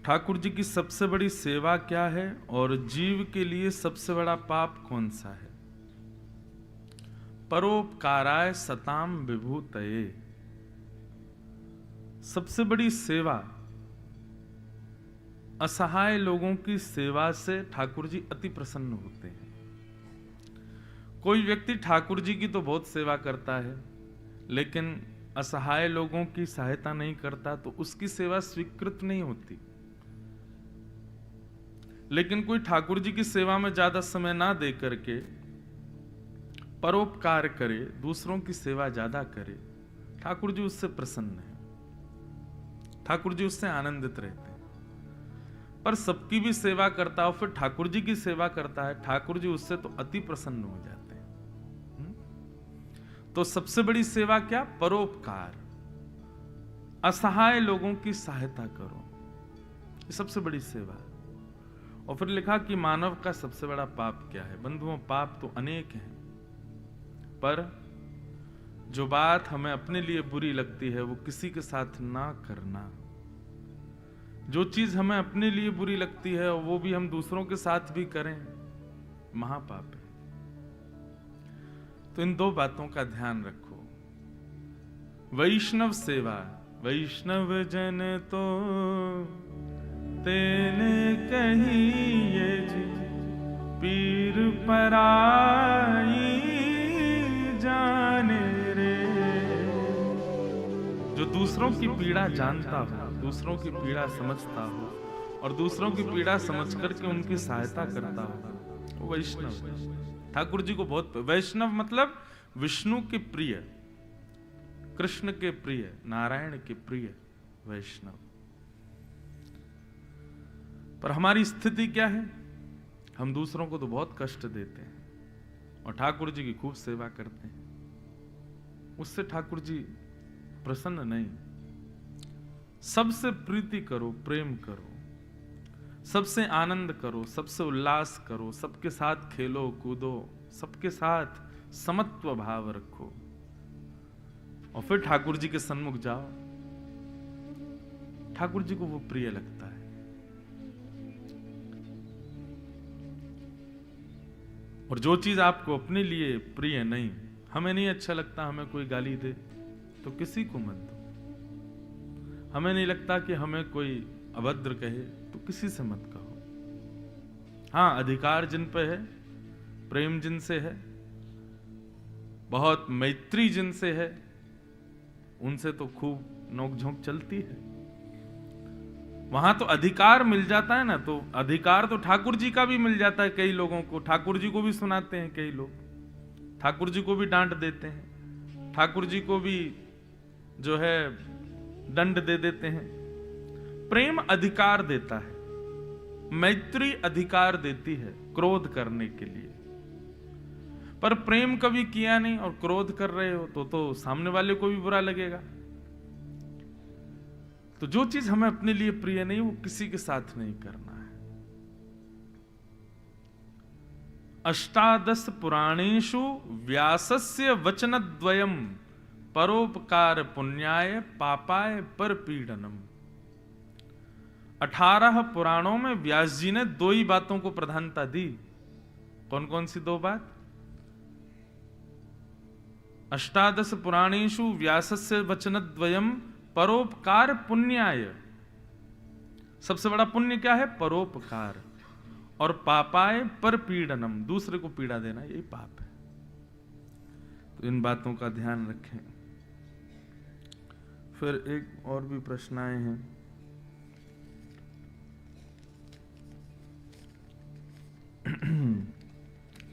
ठाकुर जी की सबसे बड़ी सेवा क्या है और जीव के लिए सबसे बड़ा पाप कौन सा है? परोपकाराय सताम विभूतये। सबसे बड़ी सेवा, असहाय लोगों की सेवा से ठाकुर जी अति प्रसन्न होते हैं। कोई व्यक्ति ठाकुर जी की तो बहुत सेवा करता है, लेकिन असहाय लोगों की सहायता नहीं करता तो उसकी सेवा स्वीकृत नहीं होती। लेकिन कोई ठाकुर जी की सेवा में ज्यादा समय ना दे करके परोपकार करे, दूसरों की सेवा ज्यादा करे, ठाकुर जी उससे प्रसन्न है, ठाकुर जी उससे आनंदित रहते हैं। पर सबकी भी सेवा करता हो, फिर ठाकुर जी की सेवा करता है, ठाकुर जी उससे तो अति प्रसन्न हो जाते हैं। तो सबसे बड़ी सेवा क्या? परोपकार, असहाय लोगों की सहायता करो, ये सबसे बड़ी सेवा। और फिर लिखा कि मानव का सबसे बड़ा पाप क्या है? बंधुओं, पाप तो अनेक हैं, पर जो बात हमें अपने लिए बुरी लगती है वो किसी के साथ ना करना। जो चीज हमें अपने लिए बुरी लगती है वो भी हम दूसरों के साथ भी करें, महापाप है। तो इन दो बातों का ध्यान रखो। वैष्णव सेवा, वैष्णव जन तो तेने कहिए जी, पीर पराई जाने रे। जो दूसरों की पीड़ा जानता हो, दूसरों की पीड़ा समझता हो और दूसरों की पीड़ा समझ करके उनकी सहायता करता हो, वो वैष्णव। ठाकुर जी को बहुत, वैष्णव मतलब विष्णु के प्रिय, कृष्ण के प्रिय, नारायण के प्रिय वैष्णव। पर हमारी स्थिति क्या है? हम दूसरों को तो बहुत कष्ट देते हैं और ठाकुर जी की खूब सेवा करते हैं, उससे ठाकुर जी प्रसन्न नहीं। सबसे प्रीति करो, प्रेम करो, सबसे आनंद करो, सबसे उल्लास करो, सबके साथ खेलो कूदो, सबके साथ समत्व भाव रखो और फिर ठाकुर जी के सन्मुख जाओ। ठाकुर जी को वो प्रिय लगता है। और जो चीज आपको अपने लिए प्रिय नहीं, हमें नहीं अच्छा लगता हमें कोई गाली दे तो किसी को मत दो, हमें नहीं लगता कि हमें कोई अभद्र कहे तो किसी से मत कहो। हाँ, अधिकार जिन पे है, प्रेम जिनसे है, बहुत मैत्री जिनसे है, उनसे तो खूब नोकझोंक चलती है। वहां तो अधिकार मिल जाता है ना, तो अधिकार तो ठाकुर जी का भी मिल जाता है। कई लोगों को ठाकुर जी को भी सुनाते हैं, कई लोग ठाकुर जी को भी डांट देते हैं, ठाकुर जी को भी जो है दंड दे देते हैं। प्रेम अधिकार देता है, मैत्री अधिकार देती है क्रोध करने के लिए। पर प्रेम कभी किया नहीं और क्रोध कर रहे हो तो सामने वाले को भी बुरा लगेगा। तो जो चीज हमें अपने लिए प्रिय नहीं वो किसी के साथ नहीं करना है। अष्टादश पुराणेषु व्यासस्य वचनद्वयम् परोपकार पुण्याय पापाय परपीडनम। 18 पुराणों में व्यास जी ने दो ही बातों को प्रधानता दी। कौन कौन सी दो बात? अष्टादश पुराणेषु व्यासस्य वचनद्वयम् परोपकार पुण्याय। सबसे बड़ा पुण्य क्या है? परोपकार। और पापाय परपीडनम, दूसरे को पीड़ा देना, यही पाप है। तो इन बातों का ध्यान रखें। फिर एक और भी प्रश्न आए हैं।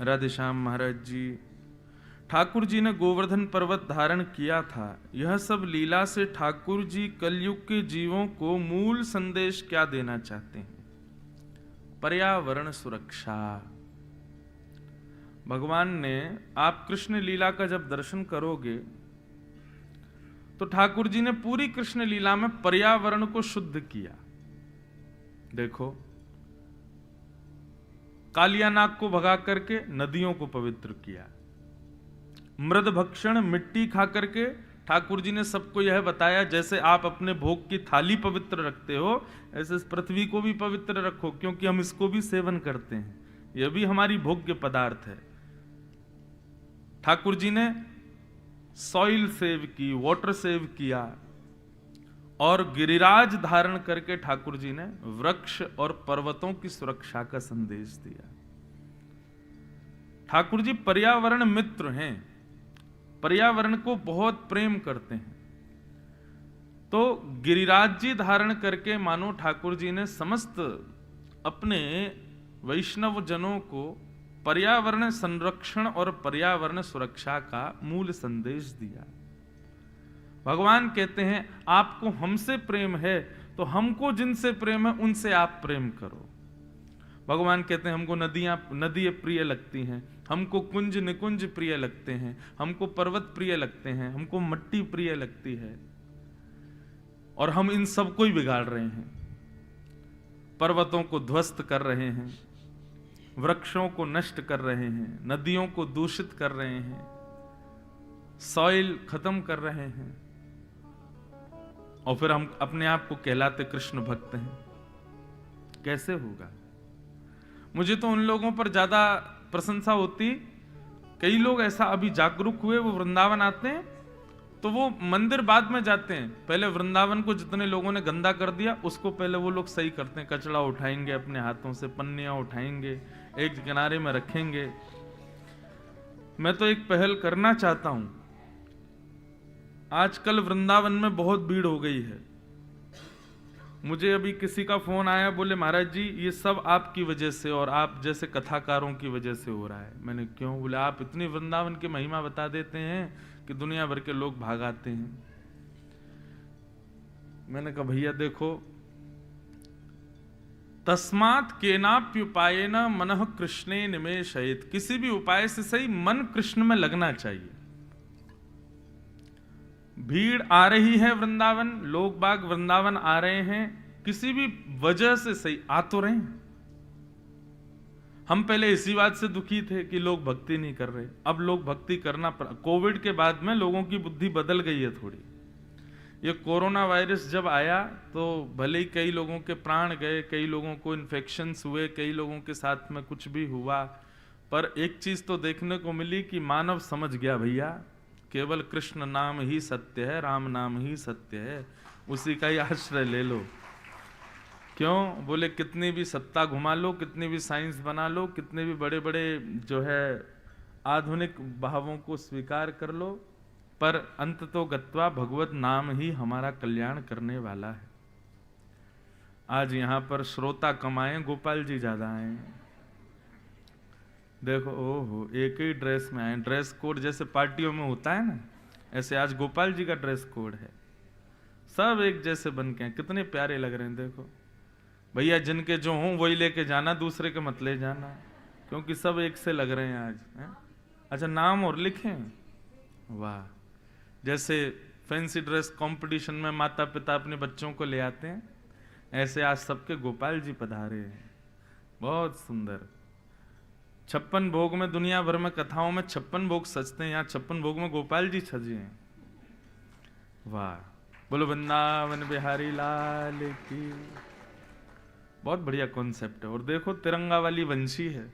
राधेश्याम महाराज जी, ठाकुर जी ने गोवर्धन पर्वत धारण किया था, यह सब लीला से ठाकुर जी कलयुग के जीवों को मूल संदेश क्या देना चाहते हैं? पर्यावरण सुरक्षा। भगवान ने, आप कृष्ण लीला का जब दर्शन करोगे तो ठाकुर जी ने पूरी कृष्ण लीला में पर्यावरण को शुद्ध किया। देखो, कालिया नाग को भगा करके नदियों को पवित्र किया, मृद भक्षण मिट्टी खा करके ठाकुर जी ने सबको यह बताया, जैसे आप अपने भोग की थाली पवित्र रखते हो, ऐसे इस पृथ्वी को भी पवित्र रखो, क्योंकि हम इसको भी सेवन करते हैं, यह भी हमारी भोग्य पदार्थ है। ठाकुर जी ने सॉइल सेव की, वाटर सेव किया, और गिरिराज धारण करके ठाकुर जी ने वृक्ष और पर्वतों की सुरक्षा का संदेश दिया। ठाकुर जी पर्यावरण मित्र हैं, पर्यावरण को बहुत प्रेम करते हैं। तो गिरिराज जी धारण करके मानो ठाकुर जी ने समस्त अपने वैष्णव जनों को पर्यावरण संरक्षण और पर्यावरण सुरक्षा का मूल संदेश दिया। भगवान कहते हैं आपको हमसे प्रेम है तो हमको जिनसे प्रेम है उनसे आप प्रेम करो। भगवान कहते हैं हमको नदियां प्रिय लगती हैं, हमको कुंज निकुंज प्रिय लगते हैं, हमको पर्वत प्रिय लगते हैं, हमको मिट्टी प्रिय लगती है, और हम इन सबको ही बिगाड़ रहे हैं। पर्वतों को ध्वस्त कर रहे हैं, वृक्षों को नष्ट कर रहे हैं, नदियों को दूषित कर रहे हैं, सॉइल खत्म कर रहे हैं, और फिर हम अपने आप को कहलाते कृष्ण भक्त हैं। कैसे होगा? मुझे तो उन लोगों पर ज्यादा प्रशंसा होती, कई लोग ऐसा अभी जागरूक हुए, वो वृंदावन आते हैं तो वो मंदिर बाद में जाते हैं, पहले वृंदावन को जितने लोगों ने गंदा कर दिया उसको पहले वो लोग सही करते हैं। कचरा उठाएंगे अपने हाथों से, पन्नियां उठाएंगे, एक किनारे में रखेंगे। मैं तो एक पहल करना चाहता हूं। आजकल वृंदावन में बहुत भीड़ हो गई है। मुझे अभी किसी का फोन आया, बोले महाराज जी ये सब आपकी वजह से और आप जैसे कथाकारों की वजह से हो रहा है। मैंने क्यों? बोले आप इतनी वृंदावन की महिमा बता देते हैं कि दुनिया भर के लोग भाग आते हैं। मैंने कहा भैया देखो, तस्मात् केनाप्युपायेन मनः कृष्णे निमेषयेत्, किसी भी उपाय से सही मन कृष्ण में लगना चाहिए। भीड़ आ रही है वृंदावन, लोग बाग वृंदावन आ रहे हैं, किसी भी वजह से सही आ तो रहे हैं। हम पहले इसी बात से दुखी थे कि लोग भक्ति नहीं कर रहे, अब लोग भक्ति करना कोविड के बाद में लोगों की बुद्धि बदल गई है थोड़ी। ये कोरोना वायरस जब आया तो भले ही कई लोगों के प्राण गए, कई लोगों को इन्फेक्शंस हुए, कई लोगों के साथ में कुछ भी हुआ, पर एक चीज तो देखने को मिली कि मानव समझ गया भैया केवल कृष्ण नाम ही सत्य है, राम नाम ही सत्य है, उसी का ही आश्रय ले लो। क्यों? बोले कितनी भी सत्ता घुमा लो, कितनी भी साइंस बना लो, कितने भी बड़े बड़े जो है आधुनिक भावों को स्वीकार कर लो, पर अंत तो गत्वा भगवत नाम ही हमारा कल्याण करने वाला है। आज यहां पर श्रोता कमाए, गोपाल जी ज्यादा आए। देखो ओहो, एक ही ड्रेस में आए। ड्रेस कोड जैसे पार्टियों में होता है ना, ऐसे आज गोपाल जी का ड्रेस कोड है। सब एक जैसे बन के, कितने प्यारे लग रहे हैं। देखो भैया, जिनके जो हों वही लेके जाना, दूसरे के मत ले जाना, क्योंकि सब एक से लग रहे हैं आज है? अच्छा, नाम और लिखें। वाह, जैसे फैंसी ड्रेस कंपटीशन में माता पिता अपने बच्चों को ले आते हैं, ऐसे आज सबके गोपाल जी पधारे हैं। बहुत सुंदर। 56 भोग में, दुनिया भर में कथाओं में 56 भोग सजते हैं, यहाँ 56 भोग में गोपाल जी सजे हैं। वाह, बोलो वृंदावन बिहारी लाल की। बहुत बढ़िया कॉन्सेप्ट है। और देखो तिरंगा वाली वंशी है।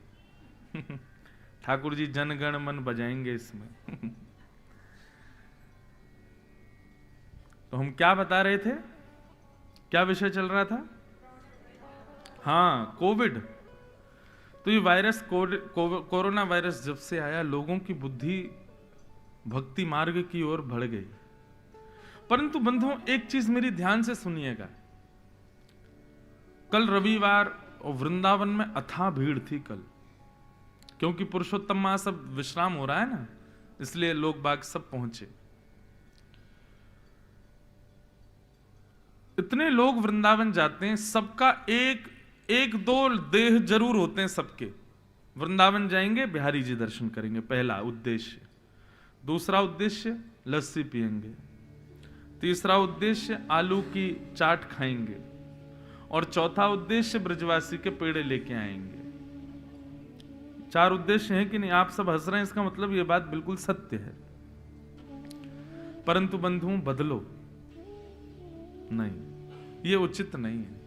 ठाकुर जी जन गण मन बजाएंगे इसमें। तो हम क्या बता रहे थे, क्या विषय चल रहा था? हाँ, कोविड। तो ये वायरस, कोरोना वायरस जब से आया, लोगों की बुद्धि भक्ति मार्ग की ओर बढ़ गई। परंतु बंधुओं, एक चीज मेरी ध्यान से सुनिएगा। कल रविवार और वृंदावन में अथाह भीड़ थी कल, क्योंकि पुरुषोत्तम माह सब विश्राम हो रहा है ना, इसलिए लोग बाग सब पहुंचे। इतने लोग वृंदावन जाते हैं, सबका एक दो देह जरूर होते हैं सबके। वृंदावन जाएंगे, बिहारी जी दर्शन करेंगे, पहला उद्देश्य। दूसरा उद्देश्य लस्सी पिएंगे। तीसरा उद्देश्य आलू की चाट खाएंगे। और चौथा उद्देश्य ब्रजवासी के पेड़े लेके आएंगे। 4 उद्देश्य हैं कि नहीं? आप सब हंस रहे हैं, इसका मतलब ये बात बिल्कुल सत्य है। परंतु बंधुओं बदलो नहीं, ये उचित नहीं है।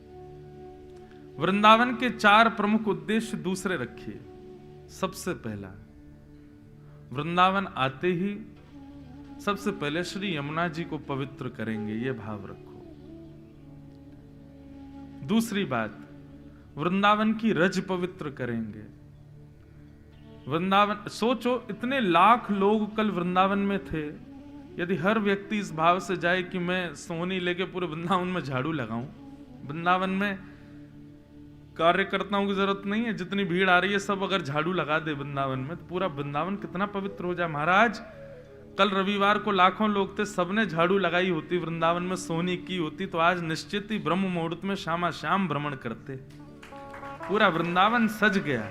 वृंदावन के 4 प्रमुख उद्देश्य दूसरे रखिए। सबसे पहला, वृंदावन आते ही सबसे पहले श्री यमुना जी को पवित्र करेंगे, ये भाव रखो। दूसरी बात, वृंदावन की रज पवित्र करेंगे। वृंदावन, सोचो इतने लाख लोग कल वृंदावन में थे, यदि हर व्यक्ति इस भाव से जाए कि मैं सोहनी लेके पूरे वृंदावन में झाड़ू लगाऊं, वृंदावन में कार्यकर्ताओं की जरूरत नहीं है, जितनी भीड़ आ रही है सब अगर झाड़ू लगा दे वृंदावन में तो पूरा वृंदावन कितना पवित्र हो जाए। महाराज कल रविवार को लाखों लोग थे, सबने झाड़ू लगाई होती, वृंदावन में सोहनी की होती, तो आज निश्चित ही ब्रह्म मुहूर्त में श्यामा श्याम भ्रमण करते, पूरा वृंदावन सज गया।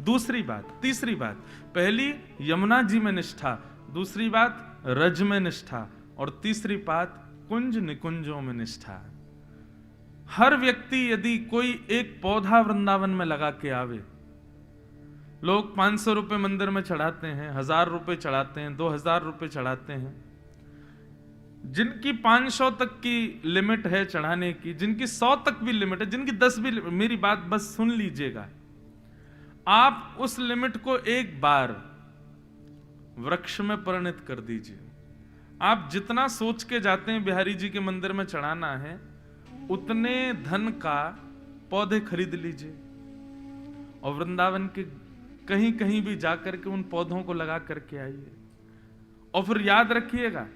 दूसरी बात, तीसरी बात, पहली यमुना जी में निष्ठा, दूसरी बात रज में निष्ठा, और तीसरी बात कुंज निकुंजों में निष्ठा। हर व्यक्ति यदि कोई एक पौधा वृंदावन में लगा के आवे, लोग 500 रुपए मंदिर में चढ़ाते हैं, 1000 रुपए चढ़ाते हैं, 2000 रुपए चढ़ाते हैं, जिनकी 500 तक की लिमिट है चढ़ाने की, जिनकी 100 तक भी लिमिट है, जिनकी 10 भी, मेरी बात बस सुन लीजिएगा, आप उस लिमिट को एक बार वृक्ष में परिणत कर दीजिए। आप जितना सोच के जाते हैं बिहारी जी के मंदिर में चढ़ाना है, उतने धन का पौधे खरीद लीजिए और वृंदावन के कहीं कहीं भी जाकर के उन पौधों को लगा करके आइए। और फिर याद रखिएगा,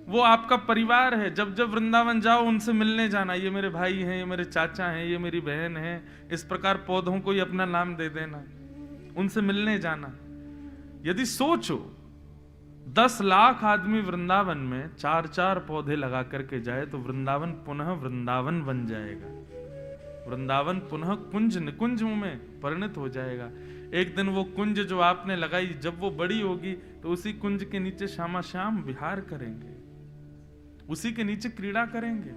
वो आपका परिवार है। जब जब वृंदावन जाओ उनसे मिलने जाना, ये मेरे भाई हैं, ये मेरे चाचा हैं, ये मेरी बहन है, इस प्रकार पौधों को ही अपना नाम दे देना, उनसे मिलने जाना। यदि सोचो 10 लाख आदमी वृंदावन में 4-4 पौधे लगा करके जाए तो वृंदावन पुनः वृंदावन बन जाएगा, वृंदावन पुनः कुंज निकुंज में परिणत हो जाएगा। एक दिन वो कुंज जो आपने लगाई, जब वो बड़ी होगी तो उसी कुंज के नीचे श्यामा श्याम विहार करेंगे, उसी के नीचे क्रीड़ा करेंगे।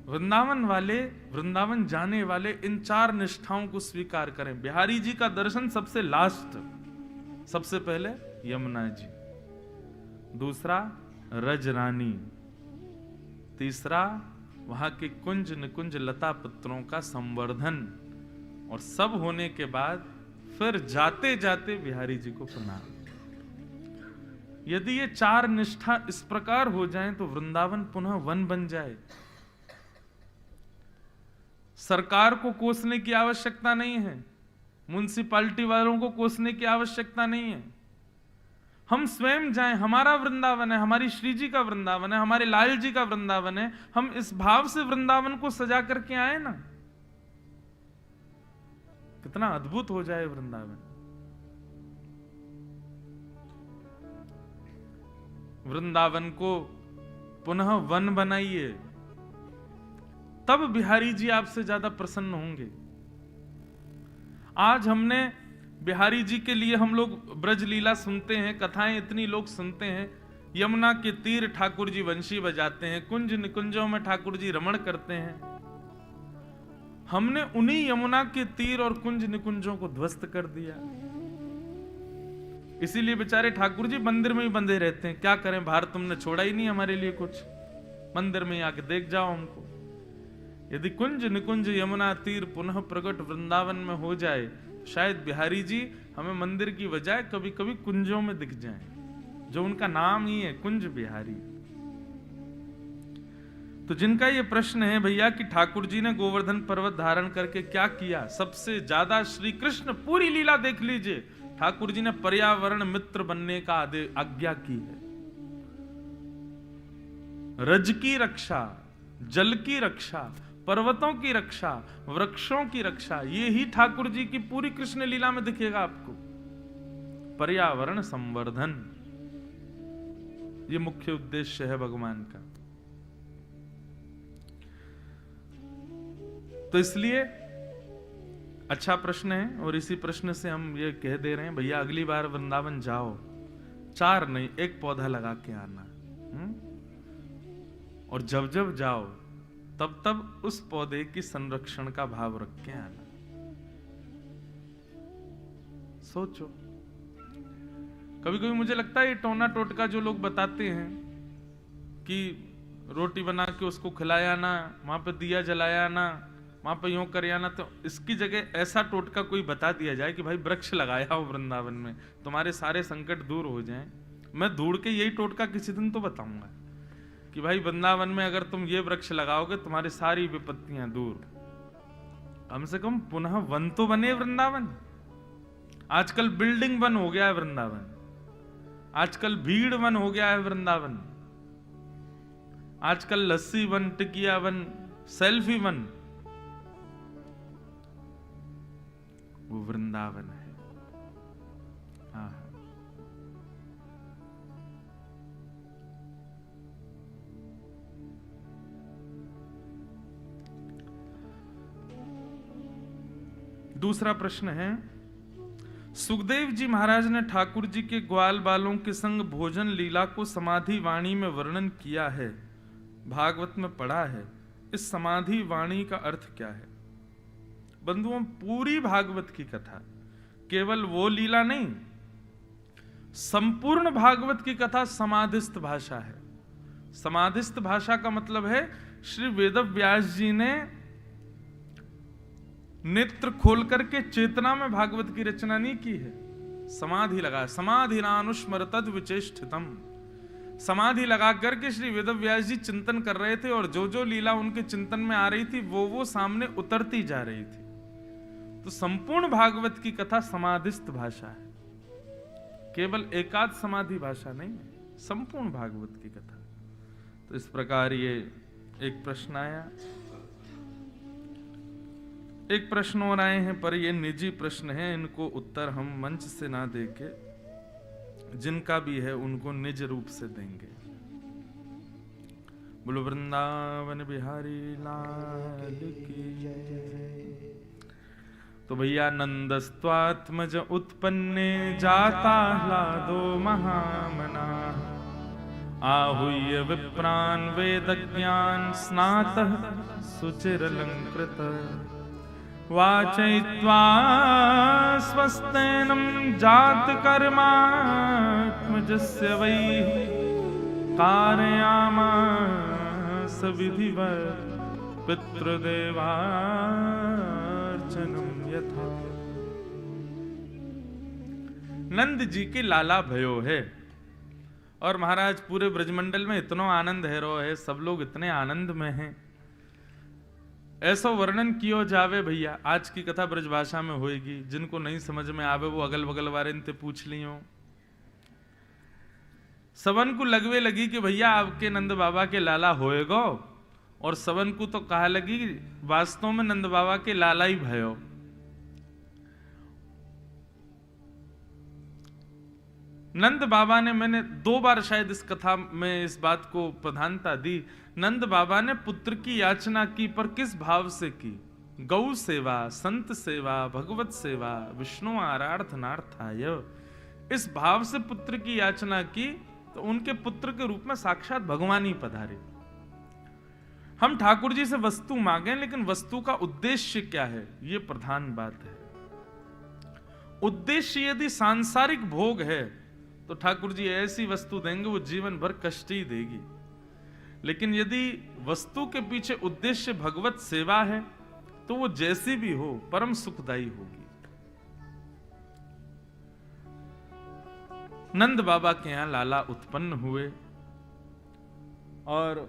वृंदावन वाले, वृंदावन जाने वाले इन 4 निष्ठाओं को स्वीकार करें। बिहारी जी का दर्शन सबसे लास्ट, सबसे पहले यमुना जी, दूसरा रज रानी, तीसरा वहां के कुंज निकुंज लता पत्रों का संवर्धन, और सब होने के बाद फिर जाते जाते बिहारी जी को प्रणाम। यदि ये 4 निष्ठा इस प्रकार हो जाएं तो वृंदावन पुनः वन बन जाए। सरकार को कोसने की आवश्यकता नहीं है, म्युनिसिपैलिटी वालों को कोसने की आवश्यकता नहीं है। हम स्वयं जाएं, हमारा वृंदावन है, हमारी श्री जी का वृंदावन है, हमारे लाल जी का वृंदावन है, हम इस भाव से वृंदावन को सजा करके आए ना, कितना अद्भुत हो जाए वृंदावन। वृंदावन को पुनः वन बनाइए, तब बिहारी जी आपसे ज्यादा प्रसन्न होंगे। आज हमने बिहारी जी के लिए हम लोग ब्रज लीला सुनते हैं, कथाएं इतनी लोग सुनते हैं, यमुना के तीर ठाकुर जी वंशी बजाते हैं, कुंज निकुंजों में ठाकुर जी रमण करते हैं। हमने उन्हीं यमुना के तीर और कुंज निकुंजों को ध्वस्त कर दिया। इसीलिए बेचारे ठाकुर जी मंदिर में ही बंधे रहते हैं। क्या करें, बाहर तुमने छोड़ा ही नहीं हमारे लिए कुछ, मंदिर में आके देख जाओ हमको। यदि कुंज निकुंज यमुना तीर पुनः प्रकट वृंदावन में हो जाए, शायद बिहारी जी हमें मंदिर की बजाय कभी कभी कुंजों में दिख जाएं, जो उनका नाम ही है, कुंज बिहारी। तो जिनका ये प्रश्न है भैया कि ठाकुर जी ने गोवर्धन पर्वत धारण करके क्या किया, सबसे ज्यादा श्री कृष्ण, पूरी लीला देख लीजिए, ठाकुर जी ने पर्यावरण मित्र बनने का आज्ञा की है। रज की रक्षा, जल की रक्षा, पर्वतों की रक्षा, वृक्षों की रक्षा, ये ही ठाकुर जी की पूरी कृष्ण लीला में दिखेगा आपको। पर्यावरण संवर्धन, ये मुख्य उद्देश्य है भगवान का। तो इसलिए अच्छा प्रश्न है, और इसी प्रश्न से हम ये कह दे रहे हैं भैया अगली बार वृंदावन जाओ, 4 नहीं 1 पौधा लगा के आना। और जब जब जाओ तब तब उस पौधे की संरक्षण का भाव रख के आना। सोचो, कभी कभी मुझे लगता है ये टोना टोटका जो लोग बताते हैं कि रोटी बना के उसको खिलाया ना, वहां पे दिया जलाया ना, वहां पे यूं कर ना, तो इसकी जगह ऐसा टोटका कोई बता दिया जाए कि भाई वृक्ष लगाया हो वृंदावन में, तुम्हारे सारे संकट दूर हो जाएं। मैं ढूंढ के यही टोटका किसी दिन तो बताऊंगा कि भाई वृंदावन में अगर तुम ये वृक्ष लगाओगे तुम्हारी सारी विपत्तियां दूर। कम से कम पुनः वन तो बने वृंदावन। आजकल बिल्डिंग वन हो गया है वृंदावन, आजकल भीड़ वन हो गया है वृंदावन, आजकल लस्सी वन, टिकिया वन, सेल्फी वन, वो वृंदावन है। हाँ, दूसरा प्रश्न है, सुखदेव जी महाराज ने ठाकुर जी के ग्वाल बालों के संग भोजन लीला को समाधि वाणी में वर्णन किया है, भागवत में पढ़ा है। इस समाधि वाणी का अर्थ क्या है? बंधुओं, पूरी भागवत की कथा, केवल वो लीला नहीं, संपूर्ण भागवत की कथा समाधिस्थ भाषा है। समाधिस्थ भाषा का मतलब है श्री वेदव्यास जी ने नेत्र खोल करके चेतना में भागवत की रचना नहीं की है, समाधि लगा, समाधिनानुस्मर तद विचेष्टितम, समाधि लगा करके श्री वेदव्यास जी चिंतन कर रहे थे और जो जो लीला उनके चिंतन में आ रही थी वो सामने उतरती जा रही थी। तो संपूर्ण भागवत की कथा समाधिस्थ भाषा है, केवल एकाध समाधि भाषा नहीं है, संपूर्ण भागवत की कथा। तो इस प्रकार ये एक प्रश्न आया। एक प्रश्न और आए हैं, पर ये निजी प्रश्न है, इनको उत्तर हम मंच से ना देके जिनका भी है उनको निज रूप से देंगे। बोलो वृंदावन बिहारी लाल की जय। तो भैया, नंदस्त्वात्मज उत्पन्ने जाता ह्लादो महामना, आहूय विप्रान् वेदज्ञान स्नातः सुचिरलंकृत, वाचयित्वा स्वस्तेनं जात कर्मात्मजस्य वै, कारयामास विधिवत् पितृदेवार्चनं यथा। नंद जी के लाला भयो है और महाराज पूरे ब्रजमंडल में इतना आनंद है रो है, सब लोग इतने आनंद में हैं, ऐसा वर्णन कियो जावे। भैया, आज की कथा ब्रजभाषा में होएगी, जिनको नहीं समझ में आवे वो अगल बगल वाले इनते पूछ लियो। सबन को लगवे लगी कि भैया आपके नंद बाबा के लाला होएगो, और सबन को तो कहा लगी वास्तव में नंद बाबा के लाला ही भयो। नंद बाबा ने, मैंने 2 बार शायद इस कथा में इस बात को प्रधानता दी, नंद बाबा ने पुत्र की याचना की, पर किस भाव से की? गौ सेवा, संत सेवा, भगवत सेवा, विष्णु आराधनार्थाय, इस भाव से पुत्र की याचना की, तो उनके पुत्र के रूप में साक्षात भगवान ही पधारे। हम ठाकुर जी से वस्तु मांगे, लेकिन वस्तु का उद्देश्य क्या है, ये प्रधान बात है। उद्देश्य यदि सांसारिक भोग है तो ठाकुर जी ऐसी वस्तु देंगे वो जीवन भर कष्ट ही देगी, लेकिन यदि वस्तु के पीछे उद्देश्य भगवत सेवा है तो वो जैसी भी हो परम सुखदायी होगी। नंद बाबा के यहां लाला उत्पन्न हुए और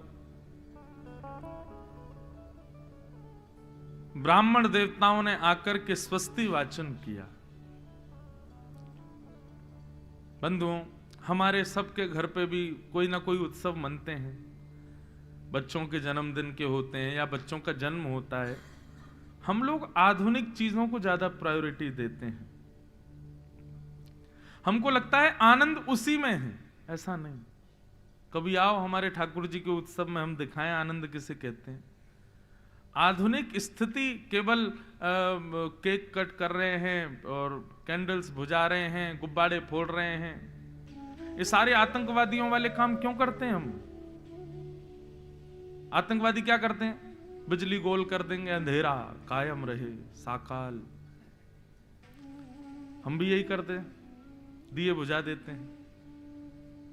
ब्राह्मण देवताओं ने आकर के स्वस्ति वाचन किया। बंधुओं, हमारे सबके घर पे भी कोई ना कोई उत्सव मनते हैं, बच्चों के जन्मदिन के होते हैं या बच्चों का जन्म होता है। हम लोग आधुनिक चीजों को ज्यादा प्रायोरिटी देते हैं, हमको लगता है आनंद उसी में है, ऐसा नहीं। कभी आओ हमारे ठाकुर जी के उत्सव में हम दिखाएं आनंद किसे कहते हैं। आधुनिक स्थिति केवल केक कट कर रहे हैं और कैंडल्स बुझा रहे हैं, गुब्बारे फोड़ रहे हैं, ये सारे आतंकवादियों वाले काम क्यों करते हैं हम? आतंकवादी क्या करते हैं? बिजली गोल कर देंगे, अंधेरा कायम रहे, साकाल। हम भी यही करते हैं। दिए बुझा देते हैं।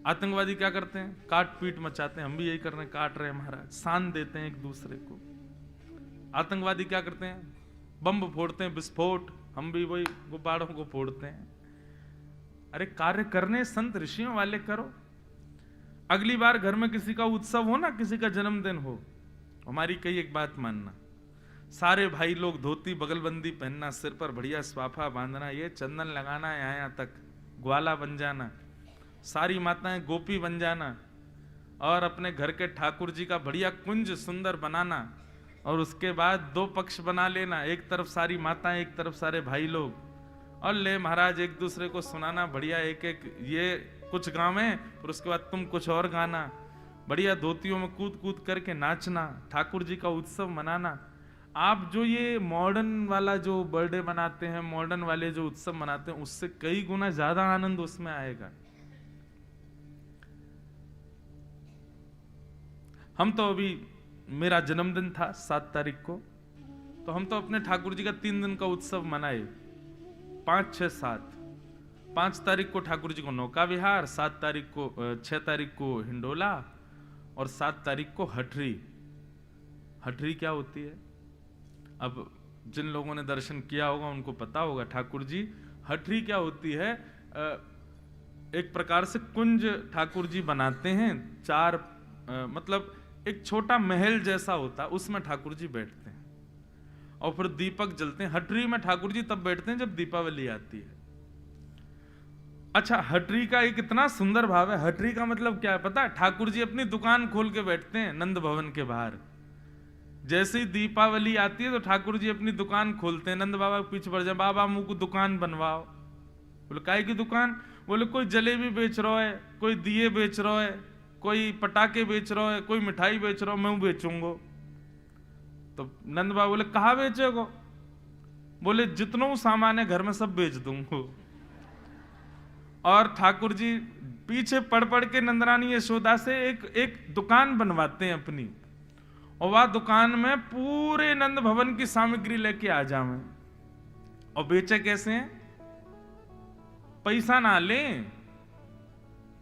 आतंकवादी क्या करते हैं? काट पीट मचाते हैं। हम भी यही कर रहे हैं, काट रहे हैं महाराज, सान देते हैं एक दूसरे को। आतंकवादी क्या करते हैं? बम फोड़ते हैं, विस्फोट। हम भी वही गुब्बारों को फोड़ते हैं। अरे कार्य करने संत ऋषियों वाले करो। अगली बार घर में किसी का उत्सव हो ना, किसी का जन्मदिन हो, हमारी कई एक बात मानना, सारे भाई लोग धोती बगलबंदी पहनना, सिर पर बढ़िया स्वाफा बांधना, ये चंदन लगाना, यहाँ तक ग्वाला बन जाना, सारी माताएं गोपी बन जाना, और अपने घर के ठाकुर जी का बढ़िया कुंज सुंदर बनाना, और उसके बाद दो पक्ष बना लेना, एक तरफ सारी माताएं, एक तरफ सारे भाई लोग, और ले महाराज एक दूसरे को सुनाना बढ़िया, एक एक ये कुछ गावे, फिर उसके बाद तुम कुछ और गाना, बढ़िया धोतियों में कूद कूद करके नाचना, ठाकुर जी का उत्सव मनाना। आप जो ये मॉडर्न वाला जो बर्थडे मनाते हैं, मॉडर्न वाले जो उत्सव मनाते हैं, उससे कई गुना ज्यादा आनंद उसमें आएगा। हम तो अभी, मेरा जन्मदिन था 7 तारीख को, तो हम तो अपने ठाकुर जी का 3 दिन का उत्सव मनाए, 5, 6, 7। 5 तारीख को ठाकुर जी को नौका विहार, 7 तारीख को 6 तारीख को हिंडोला, और 7 तारीख को हटरी। हटरी क्या होती है? अब जिन लोगों ने दर्शन किया होगा उनको पता होगा। ठाकुर जी, हटरी क्या होती है? एक प्रकार से कुंज ठाकुर जी बनाते हैं, 4 मतलब एक छोटा महल जैसा होता है, उसमें ठाकुर जी बैठते हैं, और फिर दीपक जलते हैं। हटरी में ठाकुर जी तब बैठते हैं जब दीपावली आती है। अच्छा, हटरी का एक इतना सुंदर भाव है। हटरी का मतलब क्या है पता है? ठाकुर जी अपनी दुकान खोल के बैठते हैं नंद भवन के बाहर। जैसे ही दीपावली आती है तो ठाकुर जी अपनी दुकान खोलते हैं, नंद बाबा के पीछे पड़ जाए, बाबा मुंह को दुकान बनवाओ। बोले काय की दुकान? बोले कोई जलेबी बेच रहा है, कोई दिए बेच रहा है, कोई पटाखे बेच रहा है, कोई मिठाई बेच रहा है, मैं बेचूंगा। तो नंद बाबा बोले कहाँ बेचेगो? बोले जितनों सामान है घर में सब बेच दूंगा। और ठाकुर जी पीछे पड़ पड़ के नंदरानी यशोदा से एक दुकान बनवाते हैं अपनी, और वह दुकान में पूरे नंद भवन की सामग्री लेके आ जावे। और बेचे कैसे हैं? पैसा ना लें,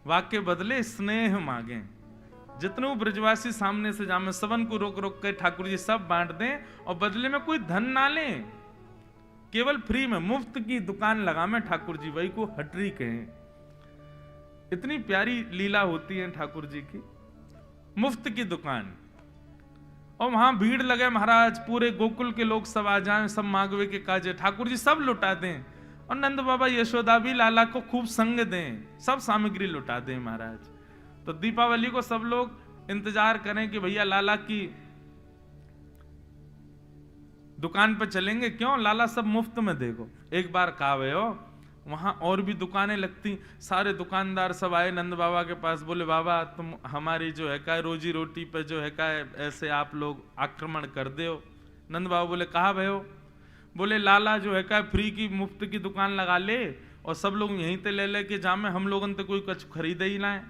वाक्य बदले स्नेह मांगे। जितने ब्रजवासी सामने से जामे, सबन को रोक रोक के ठाकुर जी सब बांट दें, और बदले में कोई धन ना लें, केवल फ्री में मुफ्त की दुकान लगा में ठाकुर जी, वही को हटरी कहें। इतनी प्यारी लीला होती है ठाकुर जी की, मुफ्त की दुकान। और वहां भीड़ लगे महाराज, पूरे गोकुल के लोग सब आ जाएं, सब मांगवे के काजे, ठाकुर जी सब लुटा दें, और नंद बाबा यशोदा भी लाला को खूब संग दें, सब सामग्री लुटा दें महाराज। तो दीपावली को सब लोग इंतजार करें कि भैया लाला की दुकान पे चलेंगे, क्यों? लाला सब मुफ्त में देगो। एक बार कावे हो, वहां और भी दुकानें लगती, सारे दुकानदार सब आए नंद बाबा के पास, बोले बाबा तुम हमारी जो है का रोजी रोटी पे जो है का ऐसे आप लोग आक्रमण कर दे हो। नंद बाबा बोले कहा भयो? बोले लाला जो है का फ्री की मुफ्त की दुकान लगा ले, और सब लोग यहीं ते ले के जामे, हम लोगों ने कोई कुछ खरीदे ही ना है,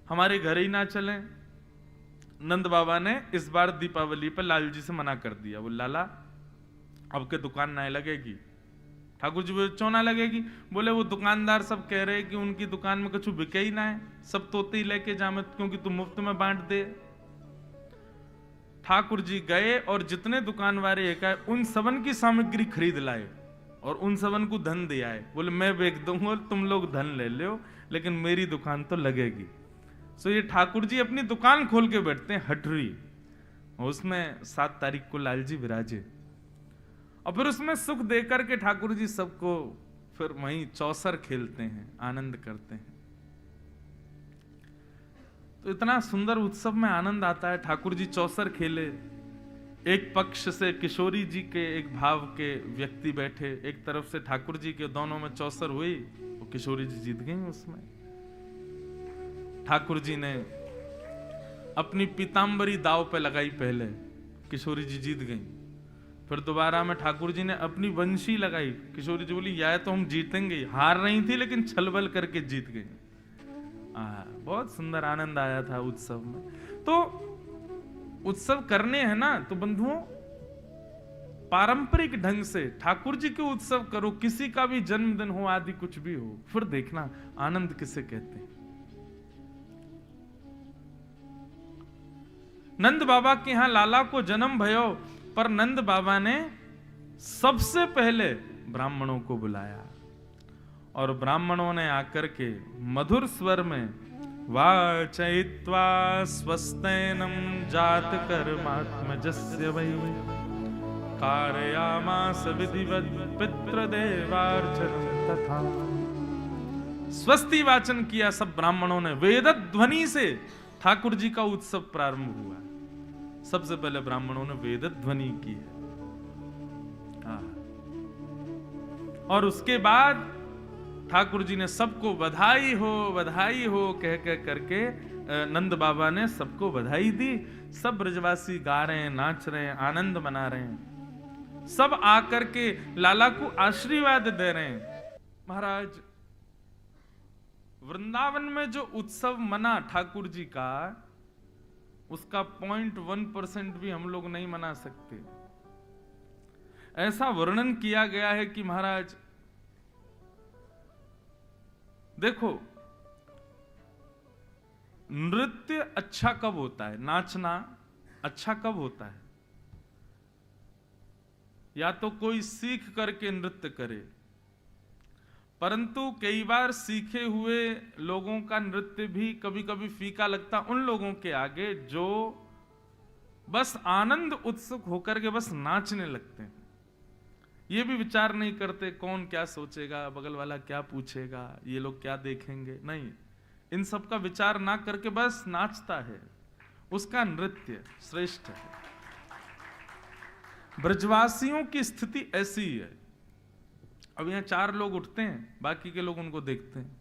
हमारे घर ही ना चले। नंद बाबा ने इस बार दीपावली पर लाल जी से मना कर दिया, बोले लाला अब के दुकान ना लगेगी। ठाकुर जी बोले क्यों ना लगेगी? बोले वो दुकानदार सब कह रहे कि उनकी दुकान में कुछ बिके ही ना है, सब तोते ही लेके जामे, क्योंकि तुम मुफ्त में बांट दे। ठाकुर जी गए और जितने दुकान वाले एक आए, उन सबन की सामग्री खरीद लाए और उन सबन को धन दे आए। बोले मैं बेच दूंगा, तुम लोग धन ले लो, लेकिन मेरी दुकान तो लगेगी। सो ये ठाकुर जी अपनी दुकान खोल के बैठते हैं हटरी, और उसमें 7 तारीख को लाल जी विराजे, और फिर उसमें सुख देकर के ठाकुर जी सबको फिर वहीं चौसर खेलते हैं, आनंद करते हैं। तो इतना सुंदर उत्सव में आनंद आता है। ठाकुर जी चौसर खेले, एक पक्ष से किशोरी जी के एक भाव के व्यक्ति बैठे, एक तरफ से ठाकुर जी के, दोनों में चौसर हुई, और किशोरी जी जीत गई उसमें। ठाकुर जी ने अपनी पीतांबरी दाव पे लगाई पहले, किशोरी जी जीत गई। फिर दोबारा में ठाकुर जी ने अपनी वंशी लगाई, किशोरी जी बोली या तो हम जीतेंगे, हार रही थी लेकिन छलबल करके जीत गई। बहुत सुंदर आनंद आया था उत्सव में। तो उत्सव करने हैं ना तो बंधुओं, पारंपरिक ढंग से ठाकुर जी के उत्सव करो, किसी का भी जन्मदिन हो आदि कुछ भी हो, फिर देखना आनंद किसे कहते हैं। नंद बाबा के यहां लाला को जन्म भयो, पर नंद बाबा ने सबसे पहले ब्राह्मणों को बुलाया और ब्राह्मणों ने आकर के मधुर स्वर में वाचयित्वा स्वस्तेनम जात कर्मात्मजस्य वै कारयामास विधिवत पितृदेवार्चनम तथा। स्वस्ति वाचन किया सब ब्राह्मणों ने, वेद ध्वनि से ठाकुर जी का उत्सव प्रारंभ हुआ। सबसे पहले ब्राह्मणों ने वेद ध्वनि की है। और उसके बाद ठाकुर जी ने सबको बधाई हो कह कह करके नंद बाबा ने सबको बधाई दी। सब ब्रजवासी गा रहे हैं, नाच रहे हैं, आनंद मना रहे हैं। सब आकर के लाला को आशीर्वाद दे रहे हैं। महाराज, वृंदावन में जो उत्सव मना ठाकुर जी का, उसका 0.1% भी हम लोग नहीं मना सकते। ऐसा वर्णन किया गया है कि महाराज देखो, नृत्य अच्छा कब होता है, नाचना अच्छा कब होता है? या तो कोई सीख करके नृत्य करे, परंतु कई बार सीखे हुए लोगों का नृत्य भी कभी कभी फीका लगता उन लोगों के आगे जो बस आनंद उत्सुक होकर के बस नाचने लगते हैं। ये भी विचार नहीं करते कौन क्या सोचेगा, बगल वाला क्या पूछेगा, ये लोग क्या देखेंगे, नहीं, इन सब का विचार ना करके बस नाचता है। उसका नृत्य श्रेष्ठ है। ब्रजवासियों की स्थिति ऐसी ही है। अब यहाँ 4 लोग उठते हैं, बाकी के लोग उनको देखते हैं,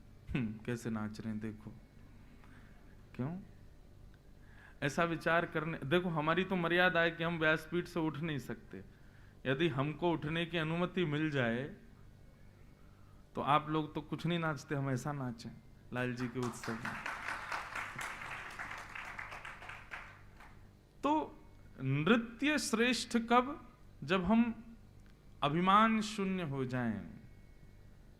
कैसे नाच रहे हैं, देखो। क्यों ऐसा विचार करने? देखो, हमारी तो मर्यादा है कि हम व्यासपीठ से उठ नहीं सकते। यदि हमको उठने की अनुमति मिल जाए तो आप लोग तो कुछ नहीं नाचते, हम ऐसा नाचें लाल जी के उत्सव में। तो नृत्य श्रेष्ठ कब? जब हम अभिमान शून्य हो जाएं।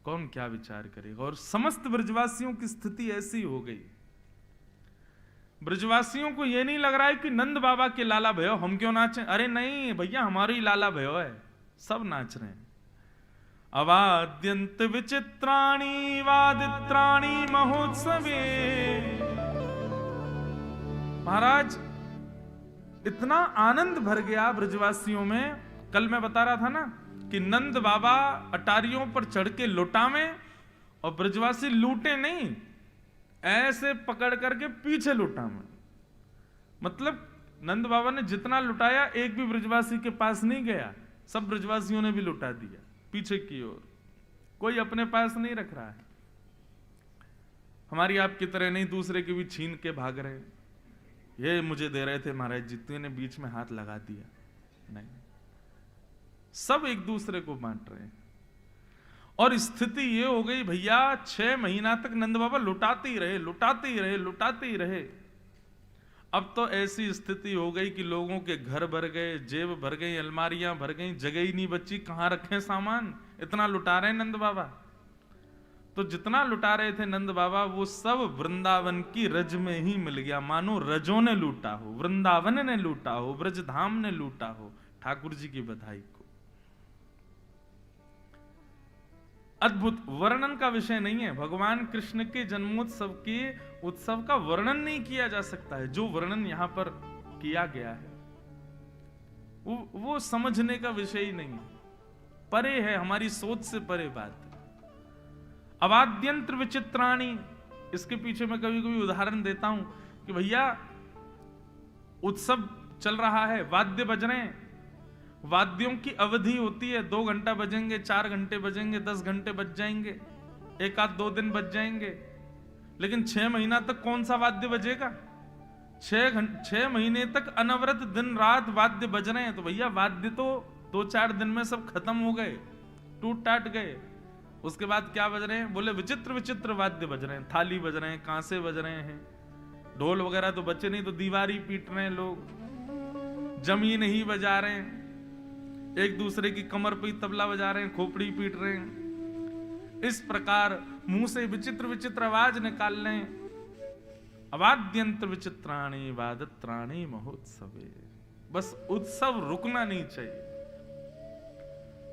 कौन क्या विचार करेगा? और समस्त ब्रजवासियों की स्थिति ऐसी हो गई। ब्रजवासियों को यह नहीं लग रहा है कि नंद बाबा के लाला भयो, हम क्यों नाचें? अरे नहीं भैया, हमारी लाला भयो है, सब नाच रहे हैं। अवाद्यंत विचित्राणि वादित्राणि महोत्सवे। महाराज, इतना आनंद भर गया ब्रजवासियों में। कल मैं बता रहा था ना कि नंद बाबा अटारियों पर चढ़ के लुटावे और ब्रजवासी लूटे नहीं, ऐसे पकड़ करके पीछे लुटावे। मतलब नंद बाबा ने जितना लुटाया एक भी ब्रजवासी के पास नहीं गया, सब ब्रजवासियों ने भी लुटा दिया पीछे की ओर। कोई अपने पास नहीं रख रहा है। हमारी आपकी तरह नहीं दूसरे के भी छीन के भाग रहे, ये मुझे दे रहे थे महाराज जी, तूने बीच में हाथ लगा दिया, नहीं, सब एक दूसरे को बांट रहे हैं। और स्थिति ये हो गई भैया, 6 महीना तक नंद बाबा लुटाते ही रहे, लुटाते ही रहे, लुटाते ही रहे। अब तो ऐसी स्थिति हो गई कि लोगों के घर भर गए, जेब भर गई, अलमारियां भर गई, जगह ही नहीं बची, कहां रखें सामान, इतना लुटा रहे नंद बाबा। तो जितना लुटा रहे थे नंद बाबा, वो सब वृंदावन की रज में ही मिल गया। मानो रजों ने लूटा हो, वृंदावन ने लूटा हो, ब्रजधाम ने लूटा हो ठाकुर जी की बधाई को। अद्भुत, वर्णन का विषय नहीं है। भगवान कृष्ण के जन्मोत्सव के उत्सव का वर्णन नहीं किया जा सकता है। जो वर्णन यहां पर किया गया है वो समझने का विषय ही नहीं है, परे है, हमारी सोच से परे बात है। अवाद्यंत्र विचित्राणि, इसके पीछे मैं कभी कभी उदाहरण देता हूं कि भैया उत्सव चल रहा है, वाद्य बज रहे हैं, वाद्यों की अवधि होती है, 2 घंटा बजेंगे, 4 घंटे बजेंगे, 10 घंटे बज जाएंगे, 1-2 दिन बज जाएंगे, लेकिन 6 महीना तक कौन सा वाद्य बजेगा? 6 महीने तक अनवरत दिन रात वाद्य बज रहे हैं। तो भैया वाद्य तो 2-4 दिन में सब खत्म हो गए, टूट टाट गए। उसके बाद क्या बज रहे हैं? बोले विचित्र विचित्र वाद्य बज रहे हैं, थाली बज रहे हैं, कांसे बज रहे हैं, ढोल वगैरह तो बचे नहीं, तो दीवारी पीट रहे हैं लोग, जमीन ही बजा रहे हैं। एक दूसरे की कमर पे तबला बजा रहे हैं, खोपड़ी पीट रहे हैं। इस प्रकार मुंह से विचित्र विचित्र आवाज निकाल रहे हैं। अवाद्यंत्र विचित्राणी वादत्राणी महोत्सवे। बस उत्सव रुकना नहीं चाहिए।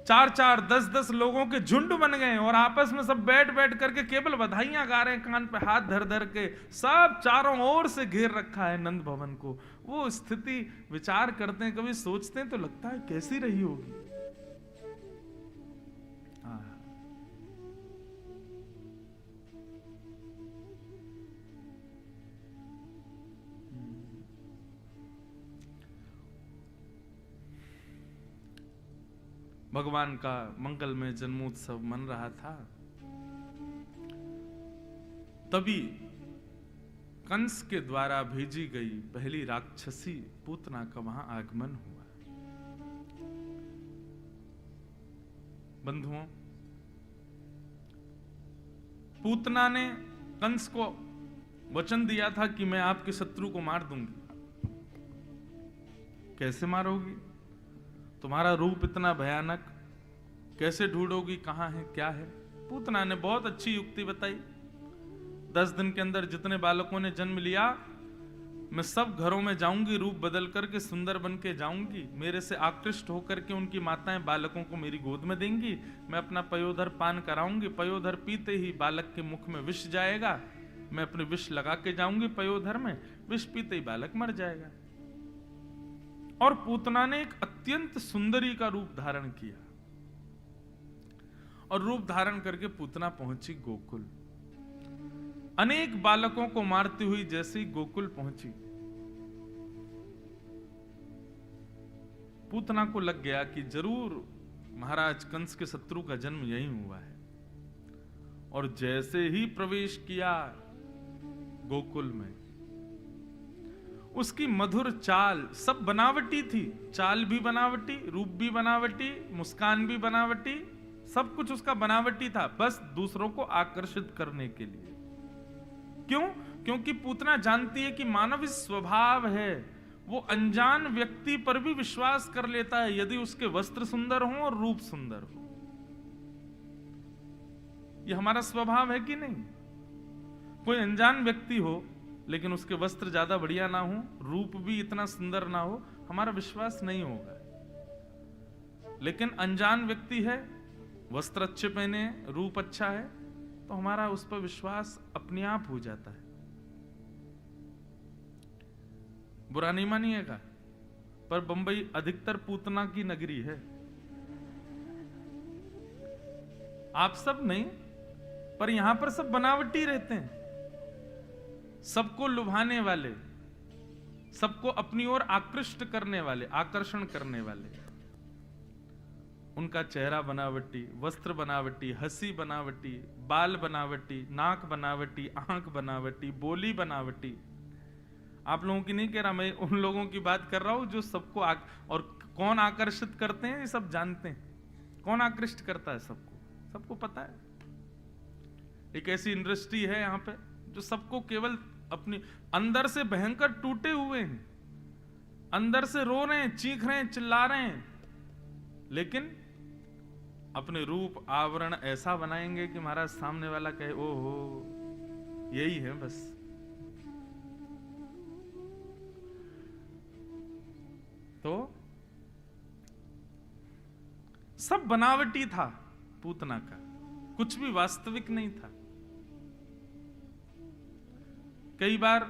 4-4, 10-10 लोगों के झुंड बन गए और आपस में सब बैठ बैठ करके केवल बधाइयां गा रहे हैं, कान पे हाथ धर धर के। सब चारों ओर से घेर रखा है नंद भवन को। वो स्थिति विचार करते हैं, कभी सोचते हैं तो लगता है कैसी रही होगी। भगवान का मंगलमय जन्मोत्सव मन रहा था, तभी कंस के द्वारा भेजी गई पहली राक्षसी पूतना का वहां आगमन हुआ। बंधुओं, पूतना ने कंस को वचन दिया था कि मैं आपके शत्रु को मार दूंगी। कैसे मारोगी? तुम्हारा रूप इतना भयानक, कैसे ढूंढोगी? कहां है, क्या है? पूतना ने बहुत अच्छी युक्ति बताई। 10 दिन के अंदर जितने बालकों ने जन्म लिया, मैं सब घरों में जाऊंगी, रूप बदल करके सुंदर बन के जाऊंगी। मेरे से आकृष्ट होकर के उनकी माताएं बालकों को मेरी गोद में देंगी। मैं अपना पयोधर पान कराऊंगी। पयोधर पीते ही बालक के मुख में विष जाएगा। मैं अपने विष लगा के जाऊंगी पयोधर में, विष पीते ही बालक मर जाएगा। और पूतना ने एक अत्यंत सुंदरी का रूप धारण किया और रूप धारण करके पूतना पहुंची गोकुल। अनेक बालकों को मारती हुई जैसे ही गोकुल पहुंची, पूतना को लग गया कि जरूर महाराज कंस के शत्रु का जन्म यहीं हुआ है। और जैसे ही प्रवेश किया गोकुल में, उसकी मधुर चाल, सब बनावटी थी। चाल भी बनावटी, रूप भी बनावटी, मुस्कान भी बनावटी, सब कुछ उसका बनावटी था, बस दूसरों को आकर्षित करने के लिए। क्यों? क्योंकि पूतना जानती है कि मानव स्वभाव है, वो अनजान व्यक्ति पर भी विश्वास कर लेता है यदि उसके वस्त्र सुंदर हो और रूप सुंदर हो। यह हमारा स्वभाव है कि नहीं? कोई अनजान व्यक्ति हो लेकिन उसके वस्त्र ज्यादा बढ़िया ना हो, रूप भी इतना सुंदर ना हो, हमारा विश्वास नहीं होगा। लेकिन अनजान व्यक्ति है, वस्त्र अच्छे पहने, रूप अच्छा है, तो हमारा उस पर विश्वास अपने आप हो जाता है। बुरा नहीं मानिएगा, पर बंबई अधिकतर पूतना की नगरी है। आप सब नहीं, पर यहां पर सब बनावटी रहते हैं, सबको लुभाने वाले, सबको अपनी ओर आकृष्ट करने वाले, आकर्षण करने वाले। उनका चेहरा बनावटी, वस्त्र बनावटी, हंसी बनावटी, बाल बनावटी, नाक बनावटी, आंख बनावटी, बोली बनावटी। आप लोगों की नहीं कह रहा, मैं उन लोगों की बात कर रहा हूं जो सबको और कौन आकर्षित करते हैं ये सब जानते हैं। कौन आकृष्ट करता है सबको, सबको पता है। एक ऐसी इंडस्ट्री है यहां पे जो सबको केवल अपनी अंदर से भयंकर टूटे हुए हैं, अंदर से रो रहे हैं, चीख रहे हैं, चिल्ला रहे हैं, लेकिन अपने रूप आवरण ऐसा बनाएंगे कि महाराज सामने वाला कहे ओहो यही है बस। तो सब बनावटी था पूतना का, कुछ भी वास्तविक नहीं था। कई बार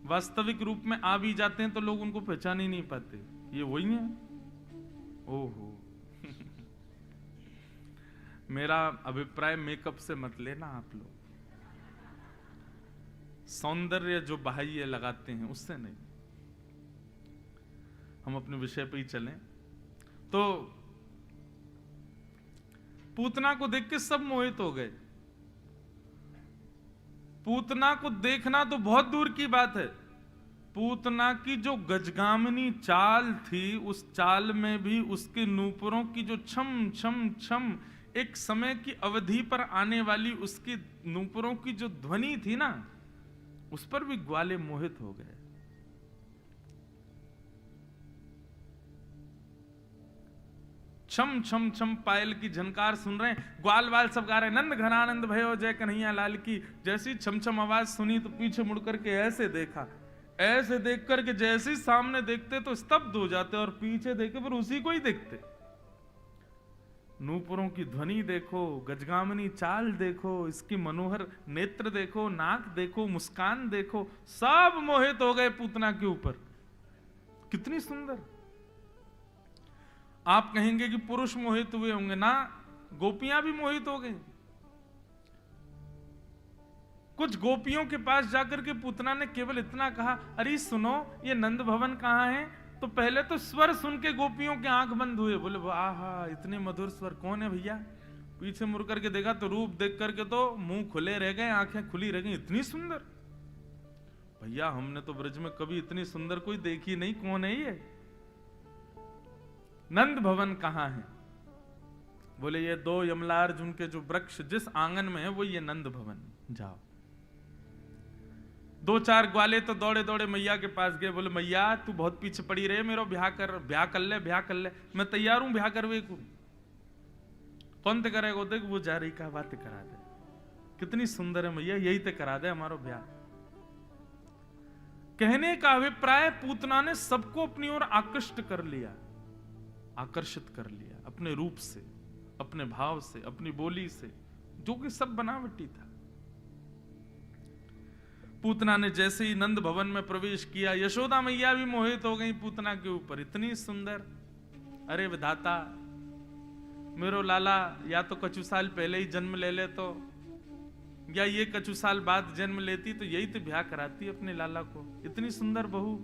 वास्तविक रूप में आ भी जाते हैं तो लोग उनको पहचान ही नहीं पाते, ये वही है। ओहो मेरा अभिप्राय मेकअप से मत लेना आप लोग, सौंदर्य जो बाह्य लगाते हैं उससे नहीं। हम अपने विषय पे ही चलें। तो पूतना को देख के सब मोहित हो गए। पूतना को देखना तो बहुत दूर की बात है, पूतना की जो गजगामिनी चाल थी, उस चाल में भी उसके नूपुरों की जो छम छम छम, एक समय की अवधि पर आने वाली उसकी नूपुरों की जो ध्वनि थी ना, उस पर भी ग्वाले मोहित हो गए। छम छम छम पायल की झनकार सुन रहे हैं, ग्वाल वाल सब गा रहे हैं, नंद घनानंद भयो जय कन्हैया लाल की। जैसी छम छम आवाज सुनी तो पीछे मुड़ करके ऐसे देखा, ऐसे देख करके जैसे ही सामने देखते तो स्तब्ध हो जाते और पीछे देखे पर उसी को ही देखते। नूपुरों की ध्वनि देखो, गजगामिनी चाल देखो, इसकी मनोहर नेत्र देखो, नाक देखो, मुस्कान देखो, सब मोहित हो गए पूतना के ऊपर। कितनी सुंदर। आप कहेंगे कि पुरुष मोहित हुए होंगे ना, गोपियां भी मोहित हो गई। कुछ गोपियों के पास जाकर के पूतना ने केवल इतना कहा, अरे सुनो ये नंद भवन कहाँ है? तो पहले तो स्वर सुन के गोपियों के आंख बंद हुए, बोले आहा इतने मधुर स्वर, कौन है भैया? पीछे मुड़ करके देखा तो रूप देख करके तो मुंह खुले रह गए, आंखें खुली रह गई, इतनी सुंदर। भैया हमने तो ब्रज में कभी इतनी सुंदर कोई देखी नहीं, कौन है ये? नंद भवन कहाँ है? बोले ये 2 यमलार्जुन के जो वृक्ष जिस आंगन में है वो ये नंद भवन, जाओ। 2-4 ग्वाले तो दौड़े दौड़े मैया के पास गए, बोले मैया तू बहुत पीछे पड़ी रहे, मेरा ब्याह कर ले, मैं तैयार हूं ब्याह करवे को। कौन ते करेगा? देख वो जा रही, का बात करा दे, कितनी सुंदर है मैया, यही ते करा दे हमारा ब्याह। कहने का अभिप्राय पूतना ने सबको अपनी ओर आकृष्ट कर लिया, आकर्षित कर लिया अपने रूप से, अपने भाव से, अपनी बोली से, जो कि सब बनावटी था। पूतना ने जैसे ही नंद भवन में प्रवेश किया, यशोदा मैया भी मोहित हो गई पूतना के ऊपर, इतनी सुंदर। अरे विधाता, मेरो लाला या तो कछु साल पहले ही जन्म ले ले तो, या ये कछु साल बाद जन्म लेती तो यही तो ब्याह कराती अपने लाला को, इतनी सुंदर बहू।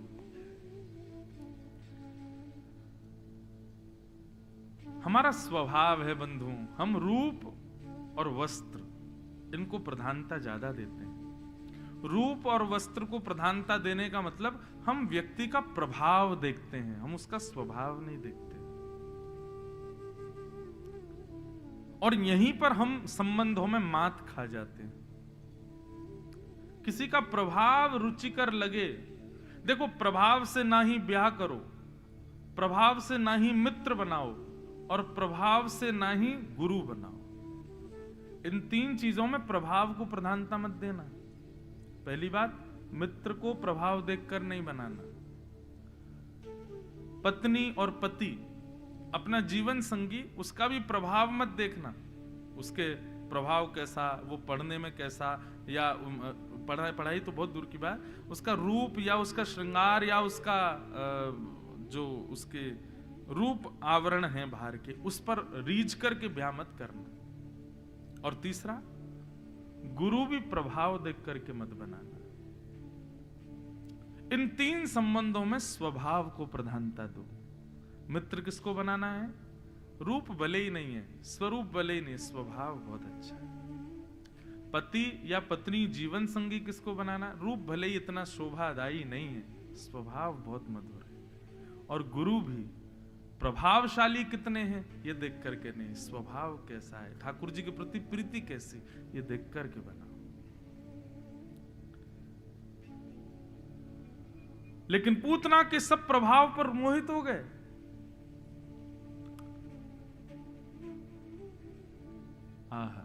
हमारा स्वभाव है बंधु, हम रूप और वस्त्र इनको प्रधानता ज्यादा देते हैं। रूप और वस्त्र को प्रधानता देने का मतलब हम व्यक्ति का प्रभाव देखते हैं, हम उसका स्वभाव नहीं देखते। और यहीं पर हम संबंधों में मात खा जाते हैं। किसी का प्रभाव रुचिकर लगे, देखो प्रभाव से ना ही ब्याह करो, प्रभाव से ना ही मित्र बनाओ, और प्रभाव से ना ही गुरु बनाओ। इन 3 चीजों में प्रभाव को प्रधानता मत देना। पहली बात, मित्र को प्रभाव देखकर नहीं बनाना। पत्नी और पति, अपना जीवन संगी, उसका भी प्रभाव मत देखना, उसके प्रभाव कैसा, वो पढ़ने में कैसा, या पढ़ाई तो बहुत दूर की बात, उसका रूप या उसका श्रृंगार या उसका जो उसके रूप आवरण है बाहर के, उस पर रीझ करके ब्याह मत करना। और तीसरा, गुरु भी प्रभाव देख करके मत बनाना। इन 3 संबंधों में स्वभाव को प्रधानता दो। मित्र किसको बनाना है? रूप भले ही नहीं है, स्वरूप भले ही नहीं, स्वभाव बहुत अच्छा है। पति या पत्नी जीवन संगी किसको बनाना? रूप भले ही इतना शोभादायी नहीं है, स्वभाव बहुत मधुर है। और गुरु भी प्रभावशाली कितने हैं ये देख करके नहीं, स्वभाव कैसा है, ठाकुर जी के प्रति प्रीति कैसी, ये देख करके बनाओ। लेकिन पूतना के सब प्रभाव पर मोहित हो गए। आहा,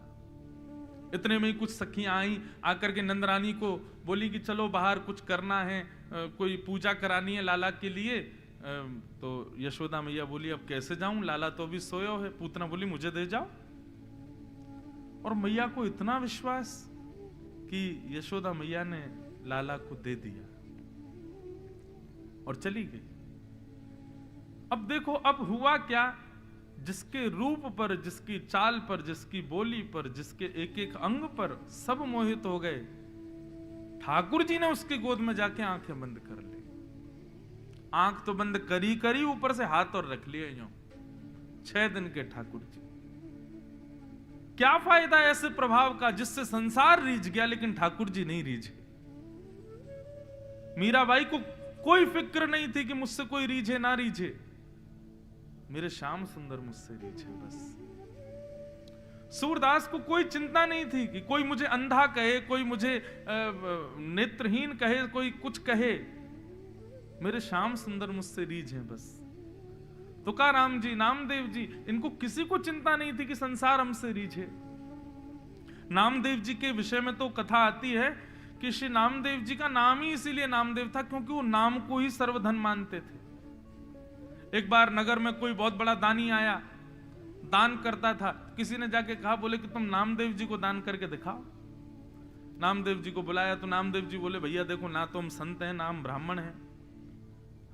इतने में ही कुछ सखियां आई, आकर के नंदरानी को बोली कि चलो बाहर कुछ करना है, कोई पूजा करानी है लाला के लिए। तो यशोदा मैया बोली अब कैसे जाऊं, लाला तो अभी सोया है। पूतना बोली मुझे दे जाओ। और मैया को इतना विश्वास कि यशोदा मैया ने लाला को दे दिया और चली गई। अब देखो अब हुआ क्या, जिसके रूप पर, जिसकी चाल पर, जिसकी बोली पर, जिसके एक एक अंग पर सब मोहित हो गए, ठाकुर जी ने उसकी गोद में जाके आंखें बंद कर ली। आंख तो बंद करी करी, ऊपर से हाथ और रख लिए यूं। 6 दिन के ठाकुर जी। क्या फायदा ऐसे प्रभाव का जिससे संसार रीझ गया लेकिन ठाकुर जी नहीं रीझे। मीराबाई को कोई फिक्र नहीं थी कि मुझसे कोई रीझे ना रीझे, मेरे श्याम सुंदर मुझसे रीझे बस। सूरदास को कोई चिंता नहीं थी कि कोई मुझे अंधा कहे, कोई मुझे नेत्रहीन कहे, कोई कुछ कहे, मेरे श्याम सुंदर मुझसे रीझे बस। तुकाराम जी, नामदेव जी, इनको किसी को चिंता नहीं थी कि संसार हमसे रीझे। नामदेव जी के विषय में तो कथा आती है कि श्री नामदेव जी का नाम ही इसीलिए नामदेव था क्योंकि वो नाम को ही सर्वधन मानते थे। एक बार नगर में कोई बहुत बड़ा दानी आया, दान करता था। किसी ने जाके कहा, बोले कि तुम नामदेव जी को दान करके दिखाओ। नामदेव जी को बुलाया तो नामदेव जी बोले, भैया देखो, ना तो हम संत हैं ना हम ब्राह्मण हैं,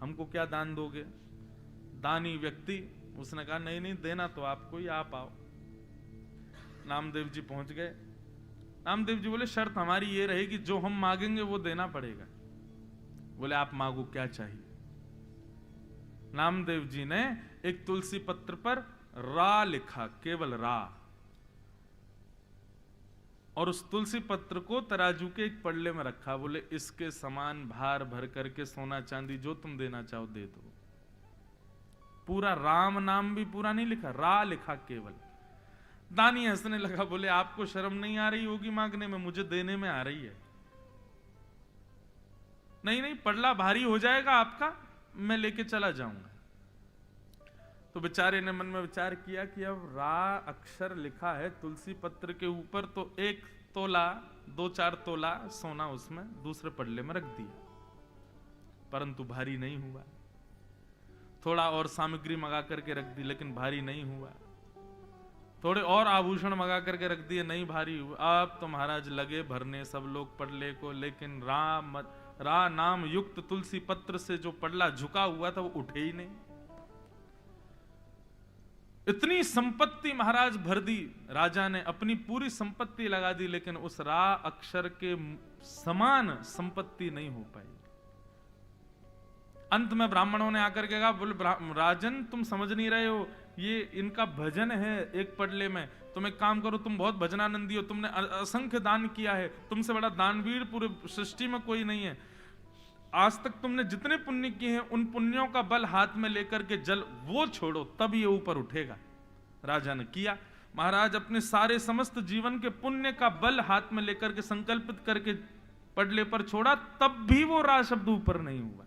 हमको क्या दान दोगे। दानी व्यक्ति उसने कहा, नहीं नहीं, देना तो आपको ही, आप आओ। नामदेव जी पहुंच गए। नामदेव जी बोले, शर्त हमारी ये रहेगी, जो हम मांगेंगे वो देना पड़ेगा। बोले, आप मांगो, क्या चाहिए। नामदेव जी ने एक तुलसी पत्र पर रा लिखा, केवल रा, और उस तुलसी पत्र को तराजू के एक पल्ले में रखा। बोले, इसके समान भार भर करके सोना चांदी जो तुम देना चाहो दे दो। पूरा राम नाम भी पूरा नहीं लिखा, रा लिखा केवल। दानी हंसने लगा, बोले, आपको शर्म नहीं आ रही होगी मांगने में, मुझे देने में आ रही है। नहीं नहीं, पल्ला भारी हो जाएगा आपका, मैं लेके चला जाऊंगा। तो बेचारे ने मन में विचार किया कि अब रा अक्षर लिखा है तुलसी पत्र के ऊपर, तो 1 तोला 2-4 तोला सोना उसमें दूसरे पल्ले में रख दिया, परंतु भारी नहीं हुआ। थोड़ा और सामग्री मंगा करके रख दी, लेकिन भारी नहीं हुआ। थोड़े और आभूषण मंगा करके रख दिए, नहीं भारी हुआ। अब तो महाराज लगे भरने सब लोग पल्ले को, लेकिन रा नाम युक्त तुलसी पत्र से जो पल्ला झुका हुआ था वो उठे ही नहीं। इतनी संपत्ति महाराज भर दी, राजा ने अपनी पूरी संपत्ति लगा दी, लेकिन उस रा अक्षर के समान संपत्ति नहीं हो पाई। अंत में ब्राह्मणों ने आकर के कहा, बोले, राजन तुम समझ नहीं रहे हो, ये इनका भजन है एक पडले में। तुम एक काम करो, तुम बहुत भजनानंदी हो, तुमने असंख्य दान किया है, तुमसे बड़ा दानवीर पूरे सृष्टि में कोई नहीं है। आज तक तुमने जितने पुण्य किए हैं उन पुण्यों का बल हाथ में लेकर के जल वो छोड़ो, तब ये ऊपर उठेगा। राजा ने किया। महाराज अपने सारे समस्त जीवन के पुण्य का बल हाथ में लेकर के संकल्पित करके पडले पर छोड़ा, तब भी वो रा शब्द ऊपर नहीं हुआ।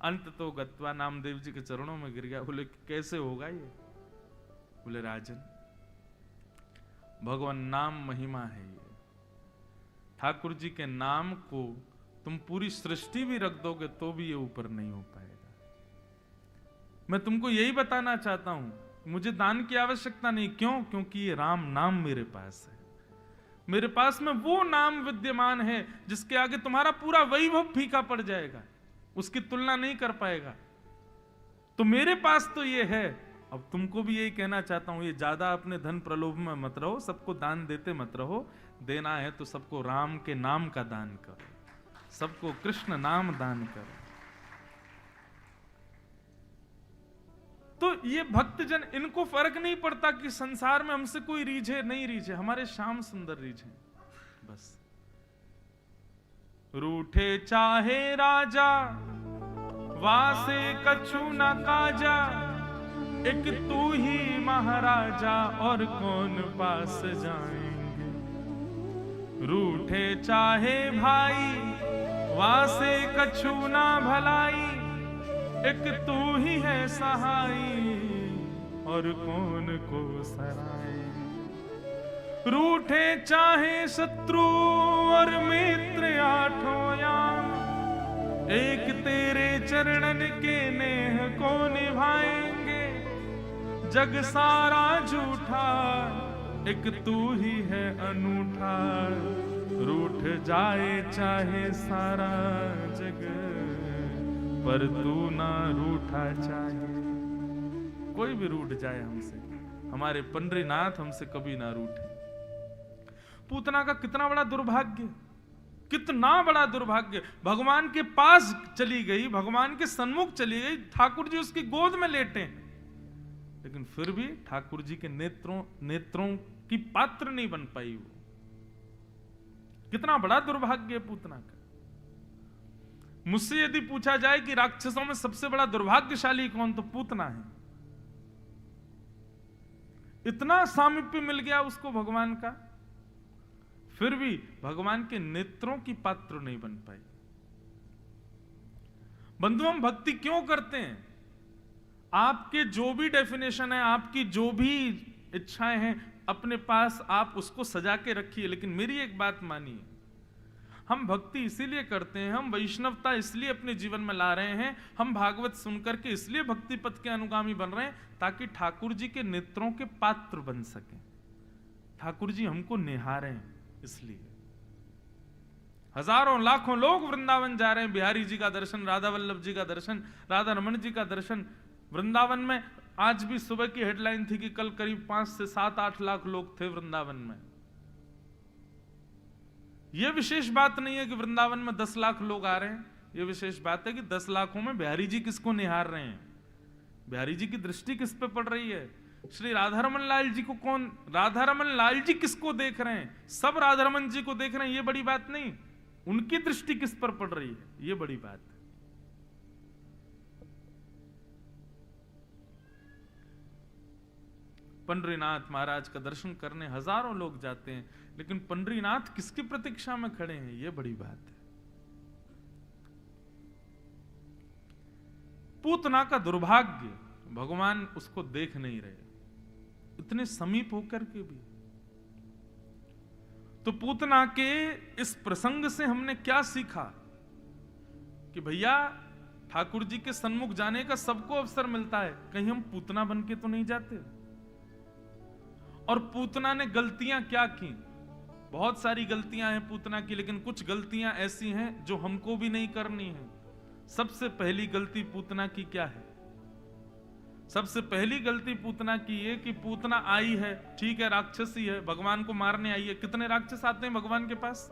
अंत तो गत्वा नामदेव जी के चरणों में गिर गया। बोले, कैसे होगा ये। बोले, राजन भगवान नाम महिमा है ये। ठाकुर जी के नाम को तुम पूरी सृष्टि भी रख दोगे तो भी ये ऊपर नहीं हो पाएगा। मैं तुमको यही बताना चाहता हूं, मुझे दान की आवश्यकता नहीं। क्यों? क्योंकि ये राम नाम मेरे पास है। मेरे पास में वो नाम विद्यमान है जिसके आगे तुम्हारा पूरा वैभव फीका पड़ जाएगा, उसकी तुलना नहीं कर पाएगा। तो मेरे पास तो ये है। अब तुमको भी यही कहना चाहता हूं, ये ज्यादा अपने धन प्रलोभ में मत रहो, सबको दान देते मत रहो। देना है तो सबको राम के नाम का दान करो, सबको कृष्ण नाम दान करो। तो ये भक्तजन, इनको फर्क नहीं पड़ता कि संसार में हमसे कोई रीझे नहीं रीझे, हमारे श्याम सुंदर रीझे बस। रूठे चाहे राजा वासे कछु न काजा, एक तू ही महाराजा और कौन पास जाएंगे। रूठे चाहे भाई वासे कछु न भलाई, एक तू ही है सहाई और कौन को सराए। रूठे चाहे शत्रु और मित्र आठों याम, एक तेरे चरणन के नेह को निभाएंगे। जग सारा झूठा एक तू ही है अनूठा, रूठ जाए चाहे सारा जग पर तू ना रूठा चाहे। कोई भी रूठ जाए हमसे, हमारे पंडरीनाथ हमसे कभी ना रूठे। पूतना का कितना बड़ा दुर्भाग्य, कितना बड़ा दुर्भाग्य। भगवान के पास चली गई, भगवान के सन्मुख चली गई, ठाकुर जी उसकी गोद में लेटे, लेकिन फिर भी ठाकुर जी के नेत्रों की पात्र नहीं बन पाई वो। कितना बड़ा दुर्भाग्य पूतना का। मुझसे यदि पूछा जाए कि राक्षसों में सबसे बड़ा दुर्भाग्यशाली कौन, तो पूतना है। इतना सामीप्य मिल गया उसको भगवान का, फिर भी भगवान के नेत्रों की पात्र नहीं बन पाई। बंधु, हम भक्ति क्यों करते हैं? आपके जो भी डेफिनेशन है, आपकी जो भी इच्छाएं हैं अपने पास, आप उसको सजा के रखिए, लेकिन मेरी एक बात मानिए, हम भक्ति इसीलिए करते हैं, हम वैष्णवता इसलिए अपने जीवन में ला रहे हैं, हम भागवत सुनकर के इसलिए भक्ति पथ के अनुगामी बन रहे हैं, ताकि ठाकुर जी के नेत्रों के पात्र बन सकें, ठाकुर जी हमको निहारें। इसलिए हजारों लाखों लोग वृंदावन जा रहे हैं, बिहारी जी का दर्शन, राधा वल्लभ जी का दर्शन, राधा रमन जी का दर्शन। वृंदावन में आज भी सुबह की हेडलाइन थी कि कल करीब 5 से 7-8 लाख लोग थे वृंदावन में। यह विशेष बात नहीं है कि वृंदावन में 10 लाख लोग आ रहे हैं, यह विशेष बात है कि 10 लाखों में बिहारी जी किसको निहार रहे हैं, बिहारी जी की दृष्टि किस पे पड़ रही है। श्री राधारमन लाल जी को कौन, राधारमन लाल जी किसको देख रहे हैं, सब राधारमन जी को देख रहे हैं, ये बड़ी बात नहीं, उनकी दृष्टि किस पर पड़ रही है, ये बड़ी बात है। पंडरीनाथ महाराज का दर्शन करने हजारों लोग जाते हैं, लेकिन पंडरीनाथ किसकी प्रतीक्षा में खड़े हैं, यह बड़ी बात है। पूतना का दुर्भाग्य, भगवान उसको देख नहीं रहे, इतने समीप होकर के भी। तो पूतना के इस प्रसंग से हमने क्या सीखा कि भैया ठाकुर जी के सन्मुख जाने का सबको अवसर मिलता है, कहीं हम पूतना बन के तो नहीं जाते। और पूतना ने गलतियां क्या की, बहुत सारी गलतियां हैं पूतना की, लेकिन कुछ गलतियां ऐसी हैं जो हमको भी नहीं करनी है। सबसे पहली गलती पूतना की क्या है, सबसे पहली गलती पूतना की है कि पूतना आई है, ठीक है राक्षसी है, भगवान को मारने आई है, कितने राक्षस आते हैं भगवान के पास,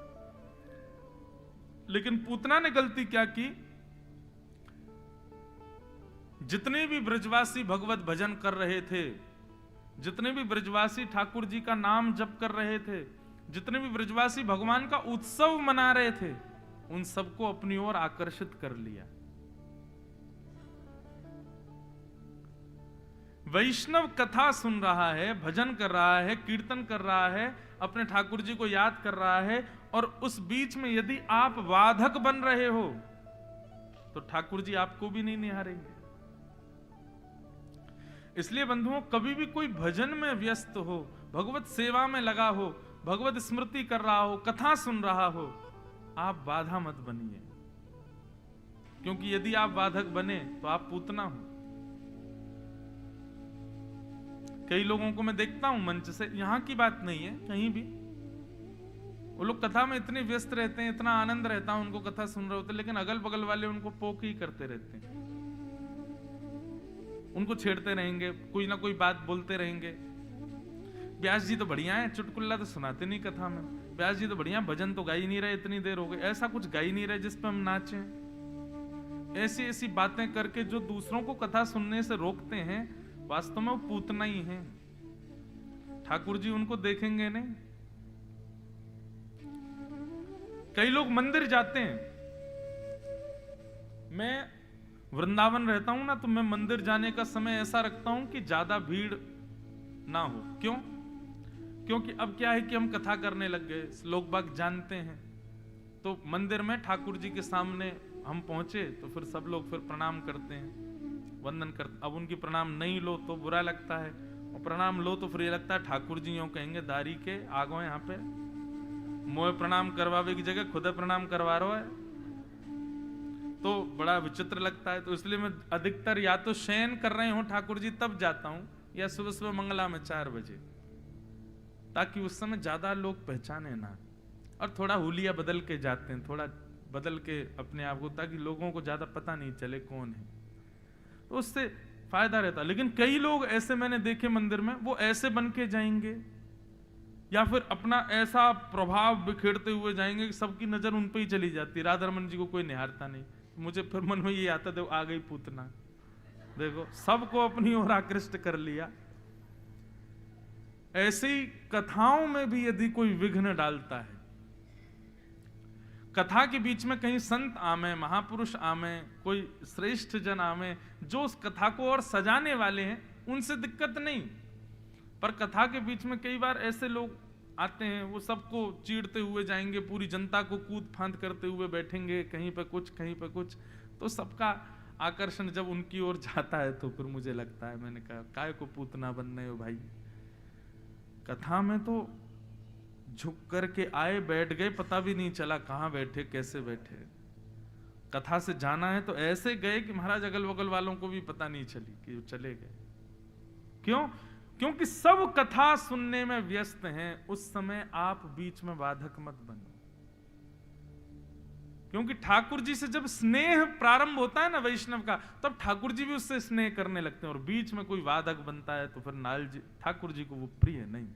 लेकिन पूतना ने गलती क्या की, जितने भी ब्रजवासी भगवत भजन कर रहे थे, जितने भी ब्रजवासी ठाकुर जी का नाम जप कर रहे थे, जितने भी ब्रजवासी भगवान का उत्सव मना रहे थे, उन सबको अपनी ओर आकर्षित कर लिया। वैष्णव कथा सुन रहा है, भजन कर रहा है, कीर्तन कर रहा है, अपने ठाकुर जी को याद कर रहा है, और उस बीच में यदि आप वाधक बन रहे हो तो ठाकुर जी आपको भी नहीं निहारेंगे। इसलिए बंधुओं, कभी भी कोई भजन में व्यस्त हो, भगवत सेवा में लगा हो, भगवत स्मृति कर रहा हो, कथा सुन रहा हो, आप बाधा मत बनिए, क्योंकि यदि आप बाधक बने तो आप पूतना हो। कई लोगों को मैं देखता हूं मंच से, यहां की बात नहीं है, कहीं भी वो लोग कथा में इतने व्यस्त रहते हैं, इतना आनंद रहता है उनको कथा सुन रहे होते, लेकिन अगल बगल वाले उनको पोक ही करते रहते हैं, उनको छेड़ते रहेंगे, कोई ना कोई बात बोलते रहेंगे। व्यास जी तो बढ़िया है, चुटकुल्ला तो सुनाते नहीं कथा में, व्यास जी तो बढ़िया, भजन तो गा ही नहीं रहे, इतनी देर हो गई, ऐसा कुछ गा ही नहीं रहे जिस पे हम नाचें। ऐसी ऐसी बातें करके जो दूसरों को कथा सुनने से रोकते हैं, वास्तव में वो पूतना ही हैं। ठाकुर जी उनको देखेंगे नहीं। कई लोग मंदिर जाते हैं, मैं वृंदावन रहता हूं ना, तो मैं मंदिर जाने का समय ऐसा रखता हूं कि ज्यादा भीड़ ना हो। क्यों? क्योंकि अब क्या है कि हम कथा करने लग गए, लोग बाग जानते हैं, तो मंदिर में ठाकुर जी के सामने हम पहुंचे तो फिर सब लोग फिर प्रणाम करते हैं, वंदन करते। अब उनकी प्रणाम नहीं लो तो बुरा लगता है, और प्रणाम लो तो फिर ये लगता है ठाकुर जी यूं कहेंगे दारी के आगो यहाँ पे मोए प्रणाम करवावे की जगह खुद प्रणाम करवा रहा है, तो बड़ा विचित्र लगता है। तो इसलिए मैं अधिकतर या तो शयन कर रहे हो ठाकुर जी तब जाता हूं, या सुबह सुबह मंगला में 4 बजे, ताकि उस समय ज्यादा लोग पहचाने ना, और थोड़ा हुलिया बदल के जाते हैं, थोड़ा बदल के अपने आप को, ताकि लोगों को ज्यादा पता नहीं चले कौन है, तो उससे फायदा रहता। लेकिन कई लोग ऐसे मैंने देखे मंदिर में, वो ऐसे बन के जाएंगे, या फिर अपना ऐसा प्रभाव बिखेरते हुए जाएंगे कि सबकी नजर उन पे ही चली जाती, राधा रमन जी को कोई निहारता नहीं। मुझे फिर मन में ये आता, देखो आ गई पूतना, देखो सबको अपनी ओर आकृष्ट कर लिया। ऐसे ही कथाओं में भी यदि कोई विघ्न डालता है, कथा के बीच में कहीं संत आमे, महापुरुष आमे, कोई श्रेष्ठ जन आमे, जो उस कथा को और सजाने वाले हैं, उनसे दिक्कत नहीं, पर कथा के बीच में कई बार ऐसे लोग आते हैं, वो सबको चीड़ते हुए जाएंगे, पूरी जनता को कूद फांद करते हुए बैठेंगे, कहीं पे कुछ कहीं पे कुछ, तो सबका आकर्षण जब उनकी ओर जाता है तो फिर मुझे लगता है, मैंने कहा काय को पूतना बन रहे हो भाई, कथा में तो झुक करके आए, बैठ गए, पता भी नहीं चला कहां बैठे कैसे बैठे। कथा से जाना है तो ऐसे गए कि महाराज अगल बगल वालों को भी पता नहीं चली कि चले गए। क्यों? क्योंकि सब कथा सुनने में व्यस्त हैं। उस समय आप बीच में बाधक मत बनो, क्योंकि ठाकुर जी से जब स्नेह प्रारंभ होता है ना वैष्णव का, तब ठाकुर जी भी उससे स्नेह करने लगते हैं, और बीच में कोई वादक बनता है तो फिर नाल जी ठाकुर जी को वो प्रिय नहीं।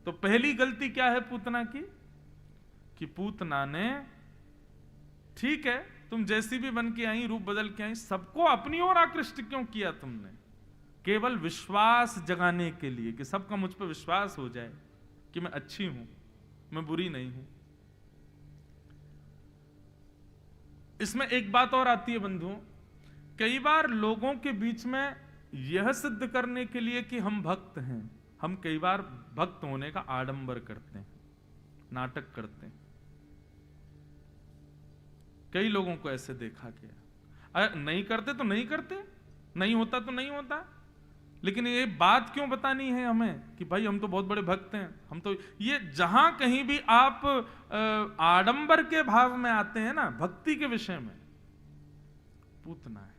तो पहली गलती क्या है पूतना की, कि पूतना ने, ठीक है तुम जैसी भी बन के आई, रूप बदल के आई, सबको अपनी ओर आकृष्ट क्यों किया तुमने? केवल विश्वास जगाने के लिए, कि सबका मुझ पर विश्वास हो जाए कि मैं अच्छी हूं, मैं बुरी नहीं हूं। इसमें एक बात और आती है बंधुओं, कई बार लोगों के बीच में यह सिद्ध करने के लिए कि हम भक्त हैं, हम कई बार भक्त होने का आडंबर करते हैं, नाटक करते हैं। कई लोगों को ऐसे देखा गया। अरे नहीं करते तो नहीं करते, नहीं होता तो नहीं होता, लेकिन ये बात क्यों बतानी है हमें कि भाई हम तो बहुत बड़े भक्त हैं, हम तो, ये जहां कहीं भी आप आडंबर के भाव में आते हैं ना भक्ति के विषय में, पूतना है,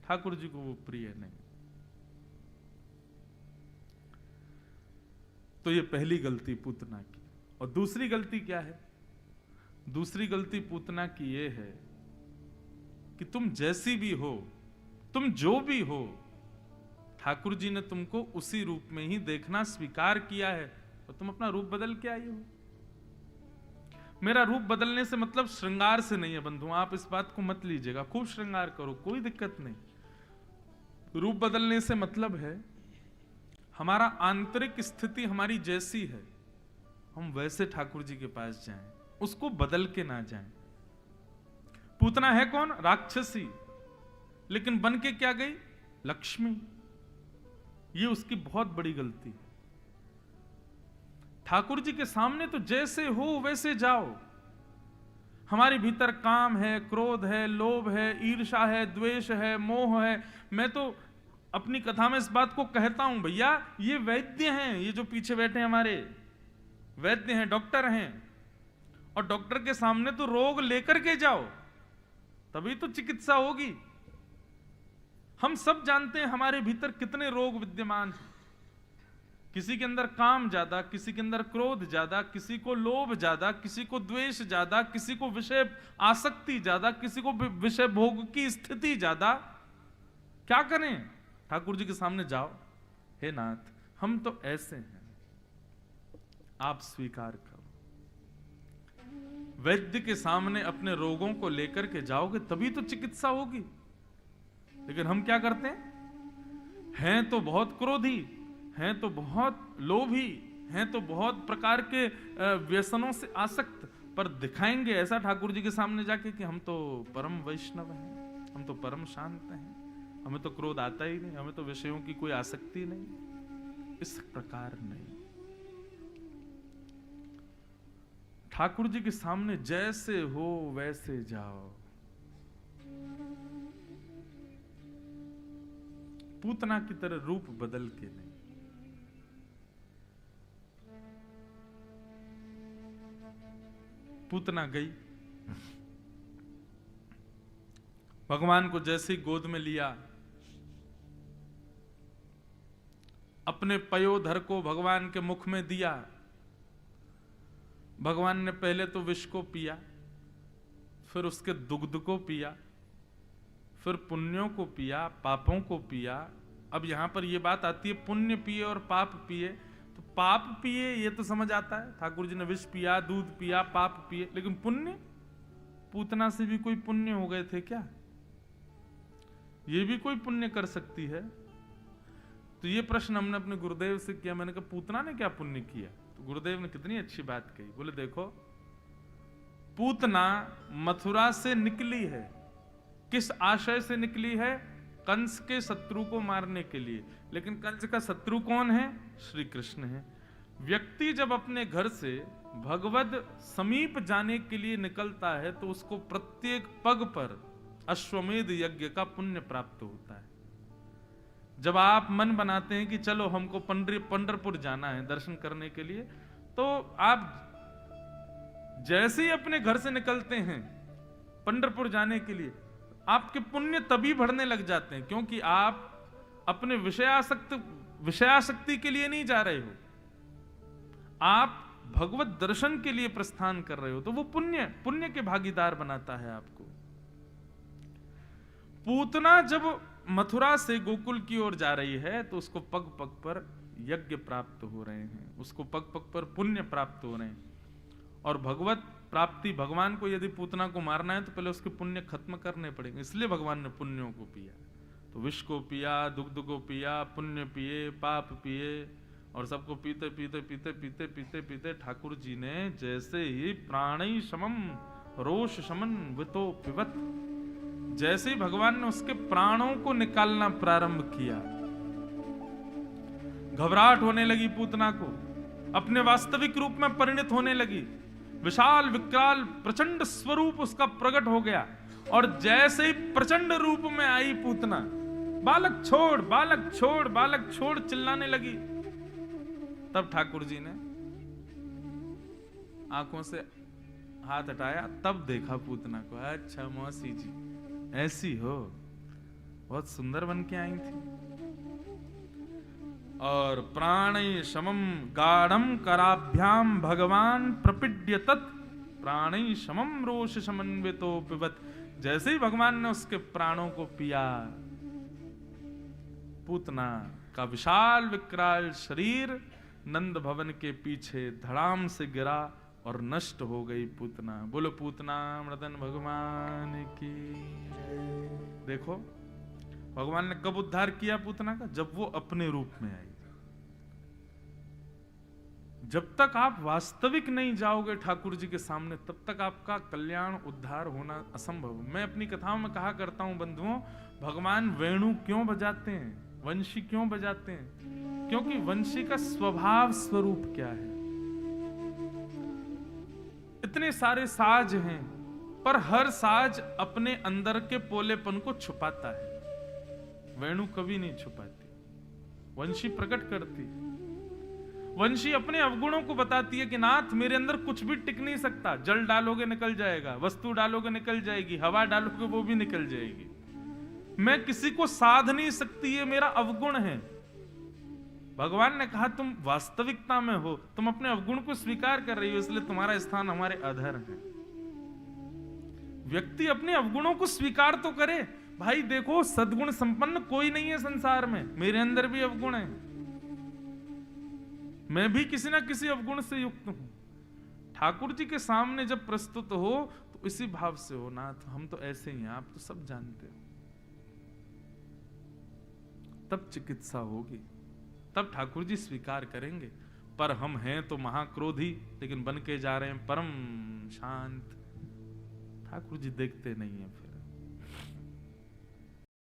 ठाकुर जी को वो प्रिय नहीं। तो ये पहली गलती पूतना की। और दूसरी गलती क्या है? दूसरी गलती पूतना की ये है कि तुम जैसी भी हो, तुम जो भी हो, ठाकुर जी ने तुमको उसी रूप में ही देखना स्वीकार किया है, और तुम अपना रूप बदल के आई हो। मेरा रूप बदलने से मतलब श्रृंगार से नहीं है बंधु, आप इस बात को मत लीजिएगा, खूब श्रृंगार करो, कोई दिक्कत नहीं। रूप बदलने से मतलब है हमारा आंतरिक स्थिति हमारी जैसी है, हम वैसे ठाकुर जी के पास जाएं, उसको बदल के ना जाएं। पूतना है कौन? राक्षसी, लेकिन बन के क्या गई? लक्ष्मी। ये उसकी बहुत बड़ी गलती है। ठाकुर जी के सामने तो जैसे हो वैसे जाओ। हमारे भीतर काम है, क्रोध है, लोभ है, ईर्ष्या है, द्वेष है, मोह है। मैं तो अपनी कथा में इस बात को कहता हूं, भैया ये वैद्य हैं, ये जो पीछे बैठे हैं हमारे वैद्य हैं, डॉक्टर हैं, और डॉक्टर के सामने तो रोग लेकर के जाओ, तभी तो चिकित्सा होगी। हम सब जानते हैं हमारे भीतर कितने रोग विद्यमान हैं। किसी के अंदर काम ज्यादा, किसी के अंदर क्रोध ज्यादा, किसी को लोभ ज्यादा, किसी को द्वेष ज्यादा, किसी को विषय आसक्ति ज्यादा, किसी को विषय भोग की स्थिति ज्यादा। क्या करें? ठाकुर जी के सामने जाओ, हे नाथ हम तो ऐसे हैं, आप स्वीकार करो। वैद्य के सामने अपने रोगों को लेकर के जाओगे तभी तो चिकित्सा होगी। लेकिन हम क्या करते हैं तो बहुत क्रोधी, हैं तो बहुत लोभी, हैं तो बहुत प्रकार के व्यसनों से आसक्त, पर दिखाएंगे ऐसा ठाकुर जी के सामने जाके कि हम तो परम वैष्णव हैं, हम तो परम शांत हैं, हमें तो क्रोध आता ही नहीं, हमें तो विषयों की कोई आसक्ति नहीं। इस प्रकार नहीं। ठाकुर जी के सामने जैसे हो वैसे जाओ। पूतना की तरह रूप बदल के नहीं। पूतना गई, भगवान को जैसे ही गोद में लिया, अपने पयोधर को भगवान के मुख में दिया। भगवान ने पहले तो विष को पिया, फिर उसके दुग्ध को पिया, फिर पुण्यों को पिया, पापों को पिया। अब यहां पर यह बात आती है पुण्य पिए और पाप पिए। तो पाप पिए ये तो समझ आता है, ठाकुर जी ने विष पिया, दूध पिया, पाप पिए, लेकिन पुण्य? पूतना से भी कोई पुण्य हो गए थे क्या? ये भी कोई पुण्य कर सकती है? तो ये प्रश्न हमने अपने गुरुदेव से किया। मैंने कहा पूतना ने क्या पुण्य किया? तो गुरुदेव ने कितनी अच्छी बात कही। बोले देखो, पूतना मथुरा से निकली है, किस आशय से निकली है? कंस के शत्रु को मारने के लिए। लेकिन कंस का शत्रु कौन है? श्री कृष्ण है। व्यक्ति जब अपने घर से भगवद समीप जाने के लिए निकलता है तो उसको प्रत्येक पग पर अश्वमेध यज्ञ का पुण्य प्राप्त होता है। जब आप मन बनाते हैं कि चलो हमको पंढरपुर जाना है दर्शन करने के लिए, तो आप जैसे ही अपने घर से निकलते हैं पंढरपुर जाने के लिए, आपके पुण्य तभी बढ़ने लग जाते हैं, क्योंकि आप अपने विषयासक्ति के लिए नहीं जा रहे हो, आप भगवत दर्शन के लिए प्रस्थान कर रहे हो, तो वो पुण्य के भागीदार बनाता है आपको। पूतना जब मथुरा से गोकुल की ओर जा रही है तो उसको पग पग पर यज्ञ प्राप्त हो रहे हैं, उसको पग पग पर पुण्य प्राप्त हो रहे हैं। और भगवत प्राप्ति, भगवान को यदि पूतना को मारना है तो पहले उसके पुण्य खत्म करने पड़ेंगे, इसलिए भगवान ने पुण्यों को पिया। तो विष को पिया, दुग्ध को पिया, पुण्य पिए, पाप पिए, और सबको पीते पीते पीते पीते पीते पीते ठाकुर जी ने जैसे ही प्राणी समम रोष समन वितो पिबत, जैसे ही भगवान ने उसके प्राणों को निकालना प्रारंभ किया, घबराहट होने लगी पूतना को, अपने वास्तविक रूप में परिणत होने लगी, विशाल विकराल प्रचंड स्वरूप उसका प्रकट हो गया। और जैसे ही प्रचंड रूप में आई पूतना, बालक छोड़, बालक छोड़, बालक छोड़ चिल्लाने लगी। तब ठाकुर जी ने आंखों से हाथ हटाया, तब देखा पूतना को, अच्छा मौसी जी ऐसी हो, बहुत सुंदर बन के आई थी। और प्राणै समम गाढ़म कराभ्याम भगवान प्रपिड्य तत् प्राणै समम रोष समन्वितो पिबत, जैसे ही भगवान ने उसके प्राणों को पिया, पूतना का विशाल विकराल शरीर नंद भवन के पीछे धड़ाम से गिरा और नष्ट हो गई पूतना। बोलो पूतना मदन भगवान की। देखो भगवान ने कब उद्धार किया पूतना का? जब वो अपने रूप में आई। जब तक आप वास्तविक नहीं जाओगे ठाकुर जी के सामने, तब तक आपका कल्याण उद्धार होना असंभव। मैं अपनी कथाओं में कहा करता हूं बंधुओं, भगवान वेणु क्यों बजाते हैं, वंशी क्यों बजाते हैं? क्योंकि वंशी का स्वभाव स्वरूप क्या है। इतने सारे साज हैं, पर हर साज अपने अंदर के पोलेपन को छुपाता है। वेणु कभी नहीं छुपाती, वंशी प्रकट करती। वंशी अपने अवगुणों को बताती है कि नाथ मेरे अंदर कुछ भी टिक नहीं सकता, जल डालोगे निकल जाएगा, वस्तु डालोगे निकल जाएगी, हवा डालोगे वो भी निकल जाएगी, मैं किसी को साध नहीं सकती, ये मेरा अवगुण है। भगवान ने कहा तुम वास्तविकता में हो, तुम अपने अवगुण को स्वीकार कर रही हो, इसलिए तुम्हारा स्थान हमारे अधर है। व्यक्ति अपने अवगुणों को स्वीकार तो करे। भाई देखो, सद्गुण संपन्न कोई नहीं है संसार में, मेरे अंदर भी अवगुण है, मैं भी किसी ना किसी अवगुण से युक्त हूं। ठाकुर जी के सामने जब प्रस्तुत हो तो इसी भाव से हो, नाथ हम तो ऐसे ही हैं, आप तो सब जानते हो। तब चिकित्सा होगी, तब ठाकुर जी स्वीकार करेंगे। पर हम हैं तो महाक्रोधी, लेकिन बन के जा रहे हैं परम शांत। ठाकुर जी देखते नहीं है फिर।